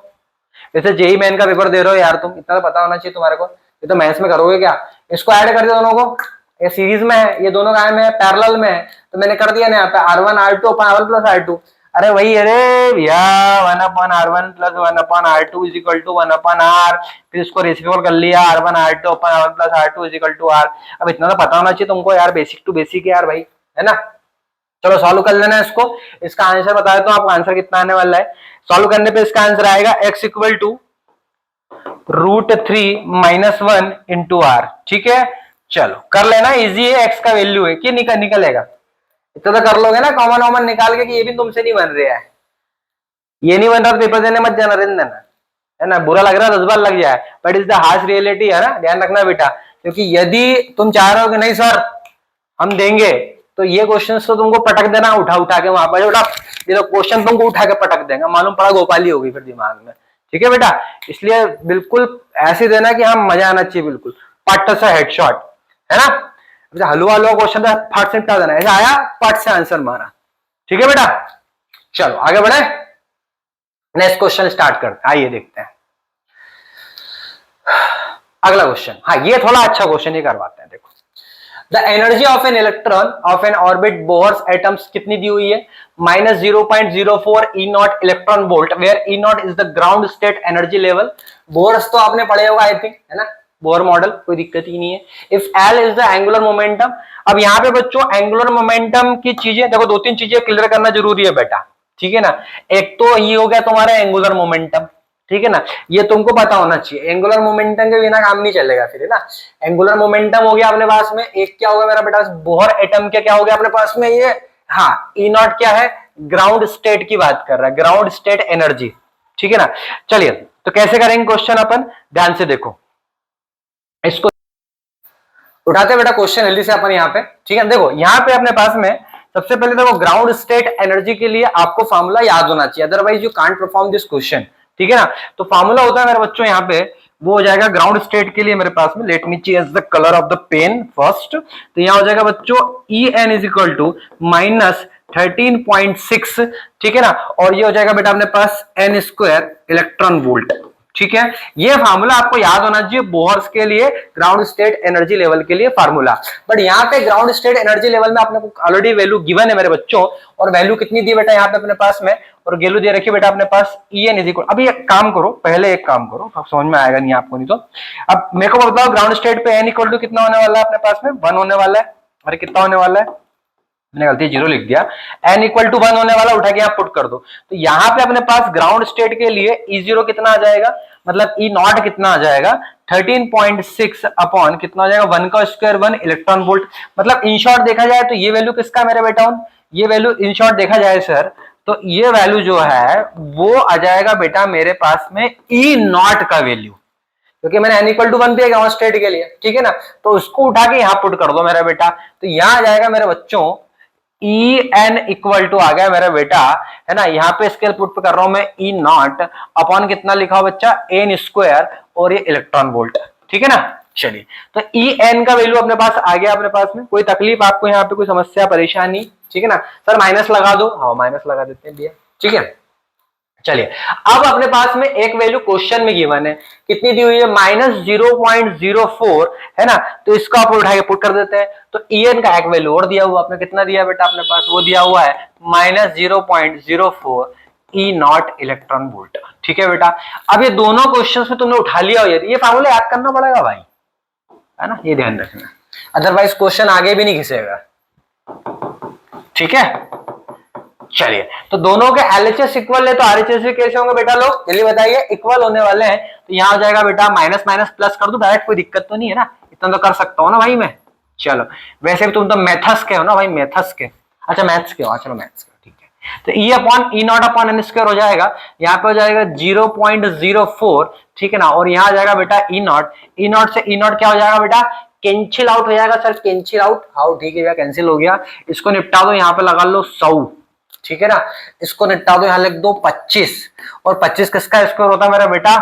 जैसे जेई मेन का पेपर दे रहे हो यार तुम, इतना तो पता होना चाहिए तुम्हारे को, ये तो मैथ्स में करोगे क्या। इसको ऐड कर दो दोनों को, ये सीरीज में है, ये दोनों काय में है, पैरेलल में है, तो मैंने कर दिया ना यहाँ पे R1 R2 अपन R1 प्लस R2, अरे वही, अरे भैया 1/R1 plus 1/R2 is equal to 1/R, फिर इसको रेसिप्रोकल कर लिया, R1 R2 अपन R1 plus R2 is equal to R। अब इतना तो पता होना चाहिए तुमको यार, बेसिक टू बेसिक यार भाई, है ना। चलो सॉल्व कर लेना है इसको, इसका आंसर बता देता हूँ आपको, आंसर कितना आने वाला है। सॉल्व करने पे इसका आंसर आएगा x equal to √3 - 1 into R, ठीक है। चलो कर लेना, इजी है, x का वैल्यू है कि निकलेगा, इतना तो कर लोगे ना, कॉमन निकाल के कि ये भी तुमसे नहीं बन रहा है, ये नहीं बन रहा तो पेपर देने मत जाना, रहने देना, है ना। बुरा लग रहा है 10 बार लग जाए, but is the harsh reality, है ना, ध्यान रखना बेटा। क्योंकि यदि तुम चाह रहे हो कि नहीं सर हम देंगे, तो ये क्वेश्चन तो तुमको पटक देना, उठा के वहां पर, ये तो क्वेश्चन तुमको उठा के पटक देगा, मालूम पड़ा गोपाली होगी फिर दिमाग में, ठीक है बेटा। इसलिए बिल्कुल ऐसे देना कि हाँ मजा आना चाहिए, बिल्कुल पट से हेडशॉट, है ना। हलवा हलवा क्वेश्चन था, फट से निपटा देना, ऐसा आया फट से आंसर मारा, ठीक है बेटा। चलो आगे बढ़े, नेक्स्ट क्वेश्चन स्टार्ट करते हैं, आइए देखते हैं अगला क्वेश्चन। हाँ ये थोड़ा अच्छा क्वेश्चन ही करवाते हैं, देखो। The energy of an electron of an orbit Bohr's atoms कितनी दी हुई है, -0.04 E0 electron volt, where E0 is the ground state energy level. Bohr's तो आपने पढ़े होगा आई थिंक, है ना, बोर मॉडल, कोई दिक्कत ही नहीं है। If L is the angular momentum, अब यहाँ पे बच्चों एंगुलर मोमेंटम की चीजें देखो, 2-3 चीजें क्लियर करना जरूरी है बेटा, ठीक है ना। एक तो ये हो गया तुम्हारा एंगुलर मोमेंटम, ठीक है ना, ये तुमको पता होना चाहिए, एंगुलर मोमेंटम के बिना काम नहीं चलेगा फिर, है ना। एंगुलर मोमेंटम हो गया अपने पास में, एक क्या हो गया मेरा बेटा बोहर एटम के, क्या हो गया अपने पास में ये, हाँ E0 क्या है, ग्राउंड स्टेट की बात कर रहा है, ग्राउंड स्टेट एनर्जी, ठीक है ना। चलिए तो कैसे करेंगे क्वेश्चन अपन, ध्यान से देखो, इसको उठाते बेटा क्वेश्चन जल्दी से अपन यहाँ पे, ठीक है। देखो यहाँ पे अपने पास में सबसे पहले देखो, ग्राउंड स्टेट एनर्जी के लिए आपको फॉर्मूला याद होना चाहिए, otherwise you can't perform this question, ठीक है ना। तो फॉर्मूला होता है मेरे बच्चों यहाँ पे, वो हो जाएगा ग्राउंड स्टेट के लिए मेरे पास में, let me change the colour of the pen first, तो यहाँ हो जाएगा बच्चों En इज इक्वल टू -13.6, ठीक है ना, और ये हो जाएगा बेटा अपने पास n² इलेक्ट्रॉन वोल्ट, ठीक है। ये फार्मूला आपको याद होना चाहिए बोहर्स के लिए, ग्राउंड स्टेट एनर्जी लेवल के लिए फार्मूला। बट यहाँ पे ग्राउंड स्टेट एनर्जी लेवल में आपने ऑलरेडी वैल्यू गिवन है मेरे बच्चों, और वैल्यू कितनी दी बेटा यहाँ पे अपने पास में, और वैल्यू दे रखी बेटा अपने पास En इज इक्वल, अभी एक काम करो, पहले एक काम करो, अब समझ में आएगा नहीं आपको, नहीं तो अब मेरे को बताओ ग्राउंड स्टेट पे n इक्वल टू कितना होने वाला है अपने पास में, 1 होने वाला है, अरे कितना होने वाला है, मैंने गलती 0 लिख दिया, n इक्वल टू 1 होने वाला, उठा के यहाँ पुट कर दो। तो यहाँ पे अपने पास ग्राउंड स्टेट के लिए E0 कितना आ जाएगा, मतलब E0 कितना आ जाएगा 13.6 अपॉन कितना हो जाएगा 1 का स्क्वायर 1 इलेक्ट्रॉन वोल्ट। मतलब इन शॉर्ट देखा जाए तो ये वैल्यू किसका मेरे बेटा, ये वैल्यू इन शॉर्ट देखा जाए सर, तो ये वैल्यू जो है वो आ जाएगा बेटा मेरे पास में E0 का वैल्यू, क्योंकि मैंने n इक्वल टू 1 दिया ग्राउंड स्टेट के लिए, ठीक है ना। तो उसको उठा के यहाँ पुट कर दो मेरा बेटा, तो यहाँ आ जाएगा मेरे बच्चों ई एन इक्वल टू आ गया मेरा बेटा, है ना, यहाँ पे स्केल पुट पे कर रहा हूं मैं, ई नॉट अपॉन कितना लिखा हो बच्चा, एन स्क्वायर, और ये इलेक्ट्रॉन वोल्ट, ठीक है ना। चलिए, तो ई एन का वैल्यू अपने पास आ गया अपने पास में, कोई तकलीफ आपको यहाँ पे, कोई समस्या परेशानी, ठीक है ना। सर माइनस लगा दो, हाँ माइनस लगा देते हैं भैया, ठीक है। चलिए, अब अपने पास में एक वैल्यू क्वेश्चन में गिवन है, कितनी दी हुई है, -0.04, है ना, तो इसको आप उठा के पुट कर देते हैं, तो En का एक वैल्यू और दिया हुआ, आपने कितना दिया बेटा अपने पास, वो दिया हुआ है -0.04 ई नॉट इलेक्ट्रॉन वोल्ट, ठीक है बेटा। अब ये दोनों क्वेश्चंस में तुमने उठा लिया हो, ये फार्मूला याद करना पड़ेगा भाई, है ना, ये ध्यान रखना, अदरवाइज क्वेश्चन आगे भी नहीं घिसेगा, ठीक है। चलिए, तो दोनों के एलएचएस इक्वल है, तो आरएचएस भी कैसे होंगे बेटा, लोग जल्दी बताइए, इक्वल होने वाले हैं, तो यहां हो जाएगा बेटा माइनस माइनस प्लस कर दो डायरेक्ट, कोई दिक्कत तो नहीं है ना, इतना तो कर सकता हूं ना भाई मैं। चलो, वैसे भी तुम तो मैथ्स के हो ना भाई, मैथ्स के, अच्छा मैथ्स के हो, चलो मैथ्स के, ठीक है। तो E upon E naught upon n square हो जाएगा, यहाँ पे हो जाएगा 0.04, ठीक है ना, और यहाँ आ जाएगा बेटा ई नॉट से ई नॉट क्या हो जाएगा बेटा, कैंसिल आउट हो जाएगा सर, कैंसिल आउट, हाउ, ठीक है भैया कैंसिल हो गया, इसको निपटा दो, यहाँ पे लगा लो 100, ठीक है ना, इसको निपटा दो, यहां लिख दो 25, और 25 किसका स्क्वायर होता है मेरा बेटा,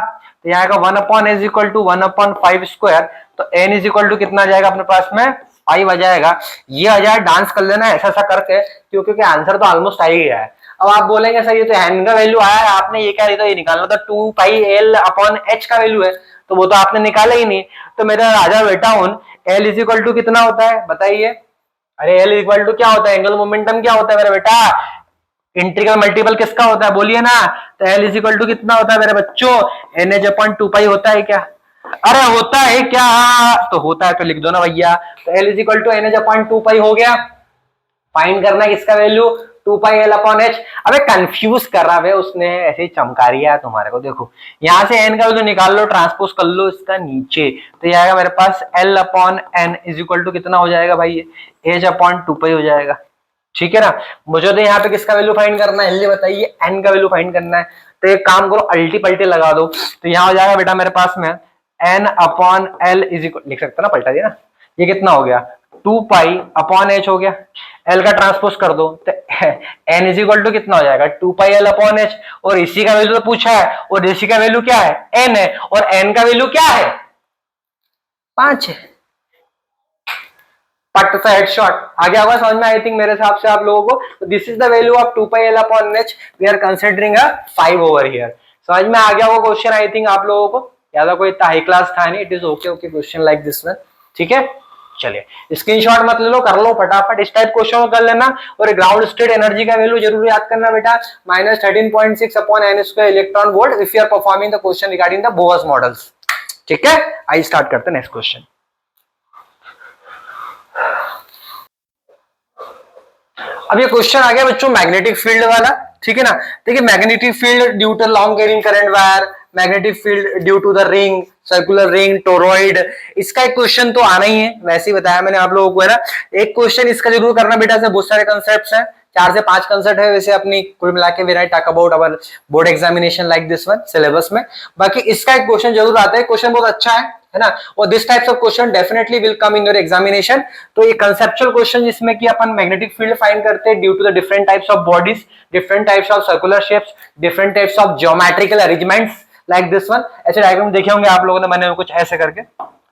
तो यहाँ का 1 upon H equal to 1/5 square, तो एन इज इक्वल टू कितना आ जाएगा अपने पास में, 5 आ जाएगा। ये आ जाए डांस कर लेना ऐसा ऐसा करके, क्योंकि आंसर तो ऑलमोस्ट आ ही गया है। अब आप बोलेंगे सर ये तो एन का वैल्यू आया है, आपने ये क्या ये निकालना था, 2πl अपॉन एच का वैल्यू है, तो वो तो आपने निकाला ही नहीं, तो मेरा राजा बेटा उन एल इज इक्वल टू कितना होता है बताइए, अरे एल इक्वल टू क्या होता है, एंगल मोमेंटम क्या होता है मेरा बेटा, इंटीग्रल मल्टीपल किसका होता है बोलिए ना, तो एल इज इक्वल टू कितना होता है मेरे बच्चों, एन एच अपॉन 2π होता है क्या, अरे होता है क्या, तो होता है तो लिख दो ना भैया, तो L is equal to N H upon 2π हो गया, फाइंड करना है किसका वैल्यू, 2πl अपॉन एच। अबे कंफ्यूज कर रहा है उसने, ऐसे ही चमका रिया है तुम्हारे को, देखो यहां से एन का वैल्यू निकाल लो, ट्रांसपोज कर लो इसका नीचे, तो ये आएगा मेरे पास L upon N is equal to कितना हो जाएगा भाई, एच अपॉन 2π हो जाएगा, ठीक है ना। मुझे तो यहाँ पे किसका वैल्यू फाइंड करना है, जल्दी बताइए, एन का वैल्यू फाइंड करना है, तो एक काम करो अल्टी पल्टी लगा दो, तो यहाँ हो जाएगा बेटा मेरे पास में n upon l is equal, लिख सकते ना, पलटा दिया ना, ये कितना हो गया 2π अपॉन एच हो गया, एल का ट्रांसपोज कर दो, तो एन इज इक्वल टू कितना हो जाएगा 2πl अपॉन एच, और इसी का वैल्यू तो पूछा है, और इसी का वैल्यू क्या है, एन है, और एन का वैल्यू क्या है 5 है, पट सा हेडशॉट आ गया होगा समझ में, आई थिंक मेरे हिसाब से आप लोगों को, this is the value of 2πl upon h, we are considering a 5 over here, समझ में आ गया होगा क्वेश्चन, आई थिंक आप लोगों को, ज्यादा कोई इतना हाई क्लास था नहीं, it is okay okay question like this one, ठीक है। चलिए स्क्रीनशॉट मत ले लो, कर लो फटाफट, इस टाइप क्वेश्चन कर लेना, और ग्राउंड स्टेट एनर्जी का वैल्यू जरूर याद करना बेटा, -13.6 upon n square electron volt if you are performing the question regarding the Bohr's models, ठीक है। आइए स्टार्ट करते हैं नेक्स्ट क्वेश्चन। अब ये क्वेश्चन आ गया बच्चों मैग्नेटिक फील्ड वाला, ठीक है ना। देखिए magnetic field due to long carrying current wire, magnetic field due to the ring, circular ring, toroid, इसका एक क्वेश्चन तो आना ही है, वैसे ही बताया मैंने आप लोगों को, है ना। एक क्वेश्चन इसका जरूर करना बेटा, से बहुत सारे कंसेप्ट्स हैं, 4 से 5 कंसेप्ट है वैसे अपनी कुल मिला के, when I talk about our board examination like this one syllabus में, बाकी इसका एक क्वेश्चन जरूर आता है, क्वेश्चन बहुत अच्छा है ना, और this types of question definitely will come in your examination. तो ये कंसेप्चुअल क्वेश्चन जिसमें कि अपन मैग्नेटिक फील्ड फाइंड करते हैं due to the different types of bodies, different types of circular shapes, different types of geometrical arrangements like this one, ऐसे diagram देखे होंगे आप लोगों ने, मैंने कुछ ऐसे करके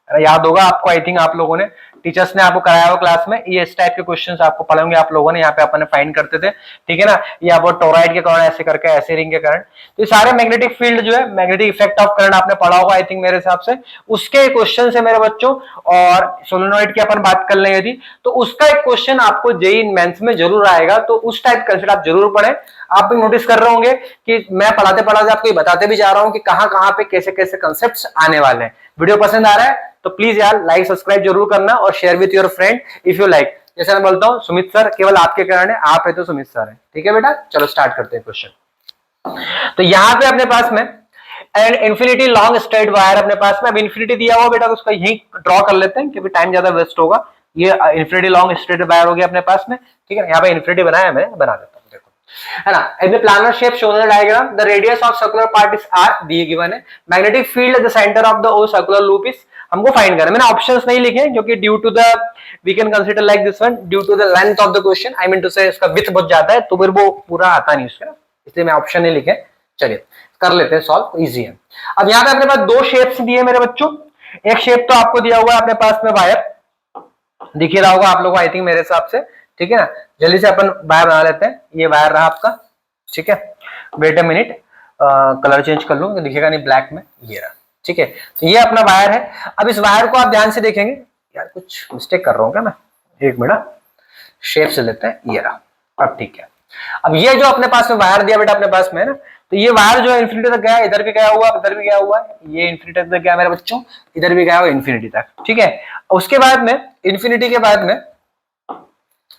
याद होगा आपको, आई थिंक आप लोगों ने, टीचर्स ने आपको कराया हुआ क्लास में, ये इस टाइप के क्वेश्चंस आपको पढ़े होंगे आप लोगों ने, यहाँ पे अपन फाइंड करते थे, ठीक है ना। ये आप टोरॉइड के कारण ऐसे करके, ऐसे रिंग के कारण, तो ये सारे मैग्नेटिक फील्ड जो है, मैग्नेटिक इफेक्ट ऑफ करंट आपने पढ़ा होगा आई थिंक मेरे हिसाब से, उसके क्वेश्चन है मेरे बच्चों। और सोलेनॉइड की अपन बात कर लें यदि, तो उसका एक क्वेश्चन आपको जेईई मेंस में जरूर आएगा, तो उस टाइप कंसेप्ट आप जरूर पढ़ें। आप भी नोटिस कर रहे होंगे कि मैं पढ़ाते पढ़ाते आपको बताते भी जा रहा हूं कि कहां कहां पे कैसे कैसे कंसेप्ट्स आने वाले हैं। वीडियो पसंद आ रहा है तो प्लीज यार लाइक सब्सक्राइब जरूर करना, और share with your friend if you like. जैसे मैं बोलता हूँ सुमित सर केवल आपके कारण है, आप है तो सुमित सर है, ठीक है बेटा। चलो स्टार्ट करते हैं क्वेश्चन। तो यहाँ पे अपने पास में and infinity long straight wire अपने पास में, अब इन्फिनिटी दिया हुआ बेटा, तो उसका यही ड्रॉ कर लेते हैं क्योंकि टाइम ज्यादा वेस्ट होगा। ये इन्फिनिटी लॉन्ग स्ट्रेट वायर हो गया अपने पास में, ठीक है। यहाँ पे इन्फिनिटी बनाया है, मैं बना देता हूँ, देखो है ना। In the planar shape shown in the diagram, the radius of circular part is r, the given है। Magnetic field at the center of the O circular loop is हमको फाइंड करना है। मैंने ऑप्शंस नहीं लिखे क्योंकि due to the we can consider like this one, due to the length of the question, I mean to say इसका width बहुत ज्यादा है तो फिर वो पूरा आता नहीं उसका, इसलिए मैं ऑप्शन नहीं लिखे। चलिए कर लेते हैं सॉल्व, इजी है। अब यहाँ पे अपने पास दो शेप्स दिए मेरे बच्चों। एक शेप तो आपको दिया हुआ है अपने पास में वायर, दिख ही रहा होगा आप लोगों को आई थिंक मेरे हिसाब से, ठीक है ना। जल्दी से अपन वायर बना लेते हैं। ये वायर रहा आपका, ठीक है। Wait a minute, colour change कर लूं, दिखेगा नहीं ब्लैक में, ये रहा, ठीक है। तो ये अपना वायर है। अब इस वायर को आप ध्यान से देखेंगे, यार कुछ मिस्टेक कर रहा हूं क्या मैं, एक मिनट, शेप से लेते हैं, ये रहा, अब ठीक है। अब ये जो अपने पास में वायर दिया बेटा अपने पास में है ना, तो ये वायर जो है इन्फिनिटी तक गया, इधर भी गया हुआ, इधर भी गया हुआ है, ये इन्फिनिटी तक गया मेरे बच्चों, इधर भी गया हुआ इन्फिनिटी तक, ठीक है। उसके बाद में इन्फिनिटी के बाद में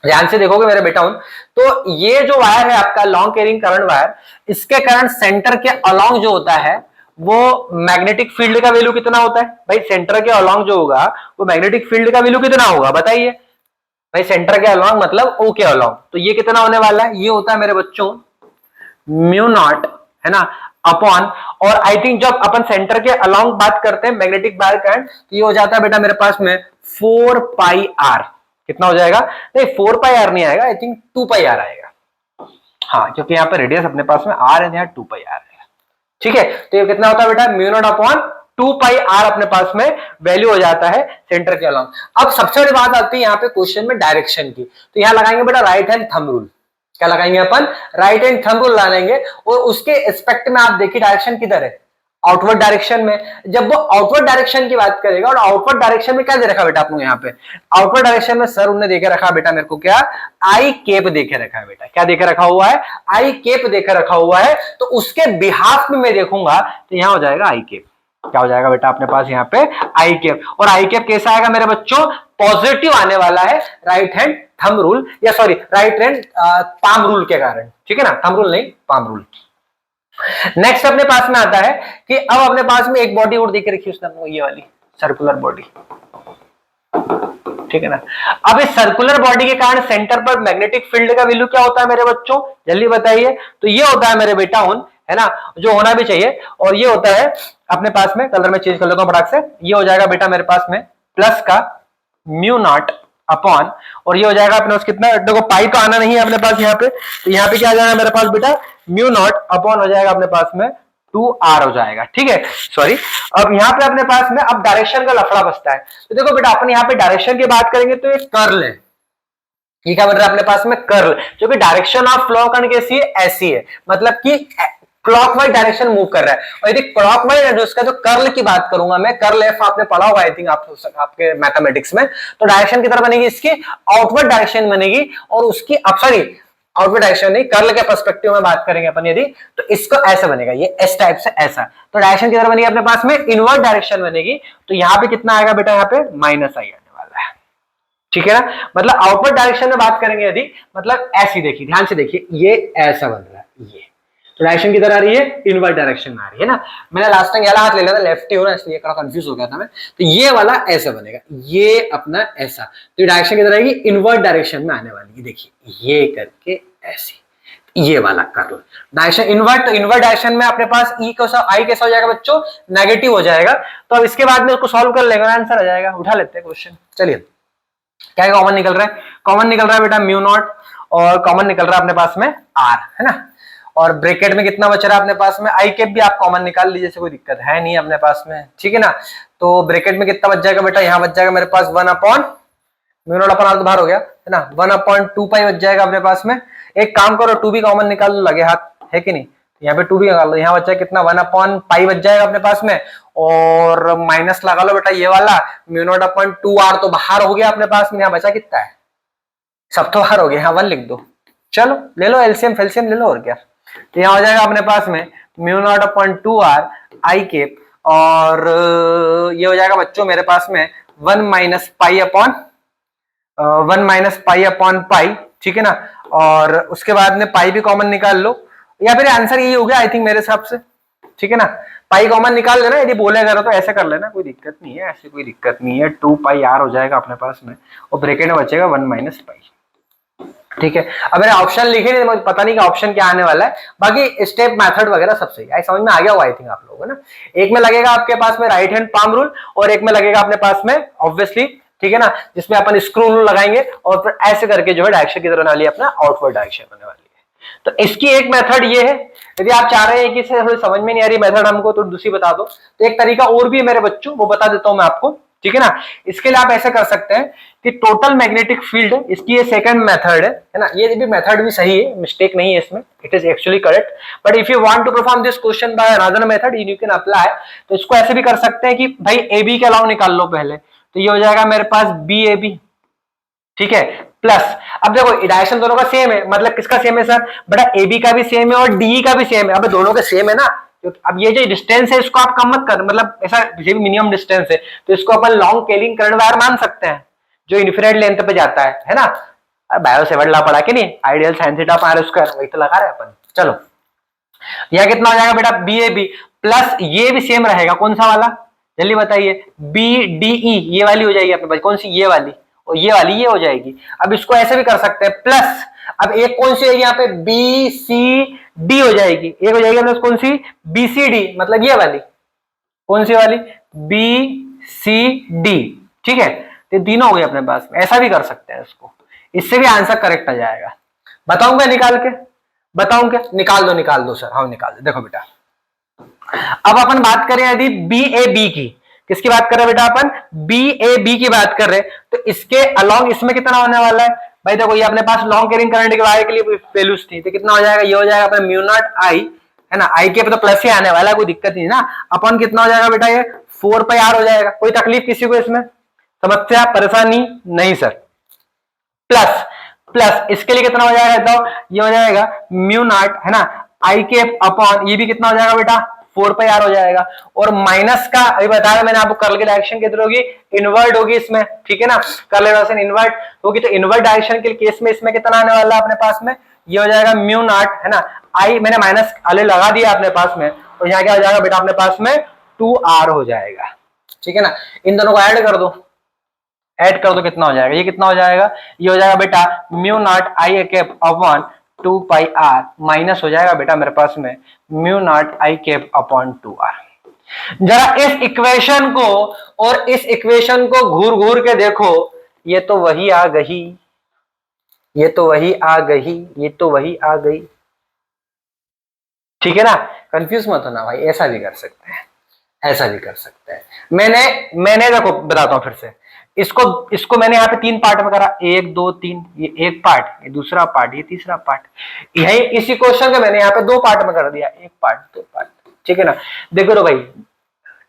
ध्यान से देखोगे मेरे बेटा हूं, तो ये जो वायर है आपका लॉन्ग कैरिंग करंट वायर, इसके करंट सेंटर के अलोंग जो होता है वो मैग्नेटिक फील्ड का वैल्यू कितना होता है भाई, सेंटर के अलोंग जो होगा वो मैग्नेटिक फील्ड का वैल्यू कितना होगा बताइए भाई। सेंटर के अलोंग मतलब ओ के अलोंग, तो ये कितना होने वाला है, ये होता है मेरे बच्चों म्यू नॉट, है ना, अपॉन, और आई थिंक जब अपन सेंटर के अलोंग बात करते हैं मैग्नेटिक वायर करंट, तो ये हो जाता है बेटा मेरे पास में 4 पाई आर। कितना हो जाएगा, नहीं 4 पाई आर नहीं आएगा, आई थिंक 2 पाई आर आएगा, हाँ, क्योंकि यहाँ पे रेडियस अपने पास में आर है, यहाँ 2 पाई आर है, ठीक है। तो ये कितना होता है बेटा, mu naught upon 2 pi r अपने पास में वैल्यू हो जाता है सेंटर के अलोंग। अब सबसे बड़ी बात आती है यहाँ पे क्वेश्चन में डायरेक्शन की, तो यहाँ लगाएंगे बेटा राइट हैंड थंब रूल। क्या लगाएंगे अपन, राइट हैंड थंब रूल लगाएंगे, और उसके एस्पेक्ट में आप देखिए डायरेक्शन किधर है, आउटवर्ड डायरेक्शन में। जब वो आउटवर्ड डायरेक्शन की बात करेगा, और आउटवर्ड डायरेक्शन में क्या दे रखा बेटा आपने यहाँ पे, आउटवर्ड डायरेक्शन में सर उन्होंने देखे रखा बेटा मेरे को क्या, आई केप देखे रखा है बेटा, क्या देखे रखा हुआ है, आई केप देखे रखा हुआ है। तो उसके बिहाफ में मैं देखूंगा तो यहाँ हो जाएगा आई केप, क्या हो जाएगा बेटा अपने पास यहाँ पे आई केप। और आई केप कैसा आएगा मेरे बच्चों, पॉजिटिव आने वाला है राइट हैंड थंब रूल, या sorry right hand palm rule के कारण, ठीक है ना, थंब रूल नहीं पाम रूल। नेक्स्ट अपने पास में आता है कि अब अपने पास में एक बॉडी और देके रखी उसने, ये वाली सर्कुलर बॉडी, ठीक है ना। अब इस सर्कुलर बॉडी के कारण सेंटर पर मैग्नेटिक फील्ड का वैल्यू क्या होता है मेरे बच्चों, जल्दी बताइए। तो ये होता है मेरे बेटा उन, है ना, जो होना भी चाहिए, और ये होता है अपने पास में, कलर में चेंज कर लेता हूं फटाक से, ये हो जाएगा बेटा मेरे पास में प्लस का म्यू नॉट अपॉन, और ये हो जाएगा अपने पास कितना, देखो पाई तो आना नहीं है अपने पास यहाँ पे, तो यहाँ पे क्या आ जाएगा मेरे पास बेटा म्यू नॉट अपॉन हो जाएगा अपने पास में 2r हो जाएगा, ठीक है, सॉरी। अब यहाँ पे अपने पास में अब डायरेक्शन का लफड़ा बचता है। तो देखो बेटा अपन यहाँ पे डायरेक्शन की बात करेंगे तो ये कर्ल है, ये क्या बन रहा है अपने पास में कर्ल, क्योंकि डायरेक्शन ऑफ फ्लो कण कैसी है, ऐसी है, मतलब कि क्लॉकवाइज डायरेक्शन मूव कर रहा है। और यदि क्लॉकवाइज है, उसका जो कर्ल की बात करूंगा मैं, कर्ल एफ आपने पढ़ा होगा आई थिंक आपके मैथमेटिक्स में, तो डायरेक्शन की तरह बनेगी इसकी आउटवर्ड डायरेक्शन बनेगी, और उसकी सॉरी आउटवर्ड डायरेक्शन नहीं, कर्ल के पर्सपेक्टिव में बात करेंगे अपन यदि, तो इसको ऐसा बनेगा, ये एस टाइप से ऐसा, तो डायरेक्शन की तरह बनेगी अपने पास में इनवर्ट डायरेक्शन बनेगी। तो यहाँ पे कितना आएगा बेटा, यहाँ पे माइनस आई आने वाला है, ठीक है ना। मतलब आउटवर्ड डायरेक्शन में बात करेंगे यदि, मतलब ऐसी देखिए, ध्यान से देखिए, ये ऐसा बन रहा है, ये तो डायरेक्शन किधर आ रही है, इनवर्ट डायरेक्शन में आ रही है ना। मैंने लास्ट टाइम वाला हाथ ले लिया था, लेफ्ट ही हो ना, इसलिए थोड़ा कंफ्यूज हो गया था मैं। तो ये वाला ऐसा बनेगा, ये अपना ऐसा, तो डायरेक्शन किधर आएगी, इनवर्ट डायरेक्शन में आने वाली है, देखिए ये करके ऐसी, ये वाला कर्ल डायरेक्शन इनवर्ट, तो इनवर्ट डायरेक्शन में अपने पास ई कैसा, आई कैसा हो जाएगा बच्चों, नेगेटिव हो जाएगा। तो अब इसके बाद में उसको सॉल्व कर लेंगे, आंसर आ जाएगा। उठा लेते हैं क्वेश्चन, चलिए क्या कॉमन निकल रहा है, कॉमन निकल रहा है बेटा म्यू नॉट, और कॉमन निकल रहा है अपने पास में आर, है ना, और ब्रैकेट में कितना बच रहा है अपने पास में, आई कैप भी आप कॉमन निकाल लीजिए, कोई दिक्कत है नहीं अपने पास में, ठीक है ना। तो ब्रैकेट में कितना बच जाएगा बेटा, यहाँ बच जाएगा मेरे पास 1 upon mu naught upon r, तो बाहर हो गया है ना, 1 अपॉन 2 पाई बच जाएगा अपने पास में। एक काम करो 2 भी कॉमन निकाल लो, लगे हाथ है कि नहीं, यहाँ पे 2 भी निकाल लो, यहाँ बचा कितना 1 अपॉन पाई बच जाएगा अपने पास में, और माइनस लगा लो बेटा ये वाला म्यू नॉट अपॉन 2r, तो बाहर हो गया अपने पास में, यहाँ बचा कितना है, सब तो बाहर हो गया, यहाँ 1 लिख दो, चलो ले लो एलसीएम फेल्सियम ले लो, और क्या। तो यहाँ हो जाएगा अपने पास में म्यू नॉट अपॉन 2r आई केप, और ये हो जाएगा बच्चों मेरे पास में 1 माइनस पाई अपॉन पाई, ठीक है ना। और उसके बाद में पाई भी कॉमन निकाल लो, या फिर आंसर यही हो गया आई थिंक मेरे हिसाब से, ठीक है ना। पाई कॉमन निकाल लेना, यदि बोले करो तो ऐसे कर लेना, कोई दिक्कत नहीं है, ऐसी कोई दिक्कत नहीं है। 2 पाई आर हो जाएगा अपने पास में, और ब्रैकेट में बचेगा 1 माइनस पाई, ठीक है। अब मैंने ऑप्शन लिखे नहीं, मुझे पता नहीं कि ऑप्शन क्या आने वाला है, बाकी स्टेप मेथड वगैरह सब सही है, समझ में आ गया हुआ आई थिंक आप लोगों को ना। एक में लगेगा आपके पास में राइट हैंड पाम रूल और एक में लगेगा अपने पास में ऑब्वियसली, ठीक है ना, जिसमें अपन स्क्रू रूल लगाएंगे और फिर ऐसे करके जो है डायरेक्शन की तरफ वाली अपना आउटवर्ड डायरेक्शन होने वाली है। तो इसकी एक मेथड ये है, यदि आप चाह रहे हैं कि इसे थोड़ी समझ में नहीं आ रही मेथड हमको तो दूसरी बता दो, तो एक तरीका और भी है मेरे बच्चों, वो बता देता हूं मैं आपको, ठीक है ना। इसके लिए आप ऐसे कर सकते हैं कि टोटल मैग्नेटिक फील्ड, इसकी ये सेकंड मेथड है ना, ये भी मेथड भी सही है, मिस्टेक नहीं है इसमें, it is actually correct. But if you want to perform this question by another method you can apply, तो इसको ऐसे भी कर सकते हैं कि भाई ए बी के अलावा निकाल लो पहले, तो ये हो जाएगा मेरे पास बी ए बी, ठीक है, प्लस अब देखो डायरेक्शन दोनों का सेम है, मतलब किसका सेम है सर, बेटा ए बी का भी सेम है और डी का भी सेम है, अब दोनों के सेम है ना, तो अब ये जो डिस्टेंस है इसको आप कम मत कर, मतलब ऐसा ये भी मिनिमम डिस्टेंस है, तो इसको अपन लॉन्ग केलिंग करंट वायर मान सकते हैं जो इन्फिनिट लेंथ पे जाता है ना। बायो से बढ़ला पड़ा कि नहीं, आइडियल साइन थीटा पार स्क्वायर वही तो लगा रहे अपन। चलो यह कितना हो जाएगा बेटा बी ए बी, प्लस ये भी सेम रहेगा, कौन सा वाला जल्दी बताइए, बी डी ई, ये वाली हो जाएगी अपने पास, कौन सी, ये वाली, और ये वाली ये हो जाएगी। अब इसको ऐसे भी कर सकते हैं, प्लस अब एक कौन सी होगी यहाँ पे बी सी डी हो जाएगी, एक हो जाएगी अपने कौन सी बी सी डी, मतलब ये वाली, कौन सी वाली बी सी डी, ठीक है, तो तीनों हो गए अपने पास, ऐसा भी कर सकते हैं इसको, इससे भी आंसर करेक्ट आ जाएगा। बताऊंगा निकाल के, बताऊं क्या, निकाल दो सर, हाँ निकाल दो। देखो बेटा अब अपन बात करें यदि बी ए बी की, किसकी बात कर रहे हैं बेटा अपन, बी ए बी की बात कर रहे हैं, तो इसके अलोंग इसमें कितना होने वाला है भाई, देखो ये अपने पास लॉन्ग कैरिंग करंट के वायर के लिए वैल्यूज थी, तो कितना हो जाएगा, ये हो जाएगा अपना म्यू नॉट आई, है ना, आई के तो प्लस ही आने वाला है, कोई दिक्कत नहीं ना, अपन कितना हो जाएगा बेटा ये 4 पाई आर हो जाएगा, कोई तकलीफ किसी को इसमें, समस्या परेशानी नहीं सर, प्लस प्लस इसके लिए कितना हो जाएगा, तो ये हो जाएगा म्यू नॉट, है ना, आई के अपॉन ये भी कितना हो जाएगा बेटा 4 पाई आर हो जाएगा, और माइनस का अभी बताया मैंने आपको, कर्ल की डायरेक्शन कितनी होगी, इनवर्ट होगी इसमें, ठीक है ना, कर्ल डायरेक्शन इनवर्ट होगी, तो इनवर्ट डायरेक्शन के केस में इसमें कितना आने वाला है अपने पास में, ये हो जाएगा म्यू नॉट, है ना, आई मैंने माइनस आले लगा दिया अपने पास में, और यहाँ क्या हो जाएगा बेटा अपने पास में 2r हो जाएगा, ठीक है ना। इन दोनों को ऐड कर दो, ऐड कर दो कितना हो जाएगा, ये कितना हो जाएगा, ये हो जाएगा बेटा mu naught I cap upon 2 pi r, minus हो जाएगा बेटा मेरे पास में mu naught I cap upon 2r। जरा इस इक्वेशन को और इस इक्वेशन को घूर घूर के देखो, ये तो वही आ गई, ये तो वही आ गई, ये तो वही आ गई, ठीक है ना, कंफ्यूज मत होना भाई, ऐसा भी कर सकते हैं, ऐसा भी कर सकते हैं। मैंने देखो बताता हूं फिर से, इसको मैंने यहाँ पे 3 पार्ट में करा, 1 2 3, ये एक पार्ट, ये दूसरा पार्ट, ये तीसरा पार्ट, यही इसी क्वेश्चन को मैंने यहाँ पे 2 पार्ट में कर दिया, 1 पार्ट 2 पार्ट, ठीक है ना। देखो तो भाई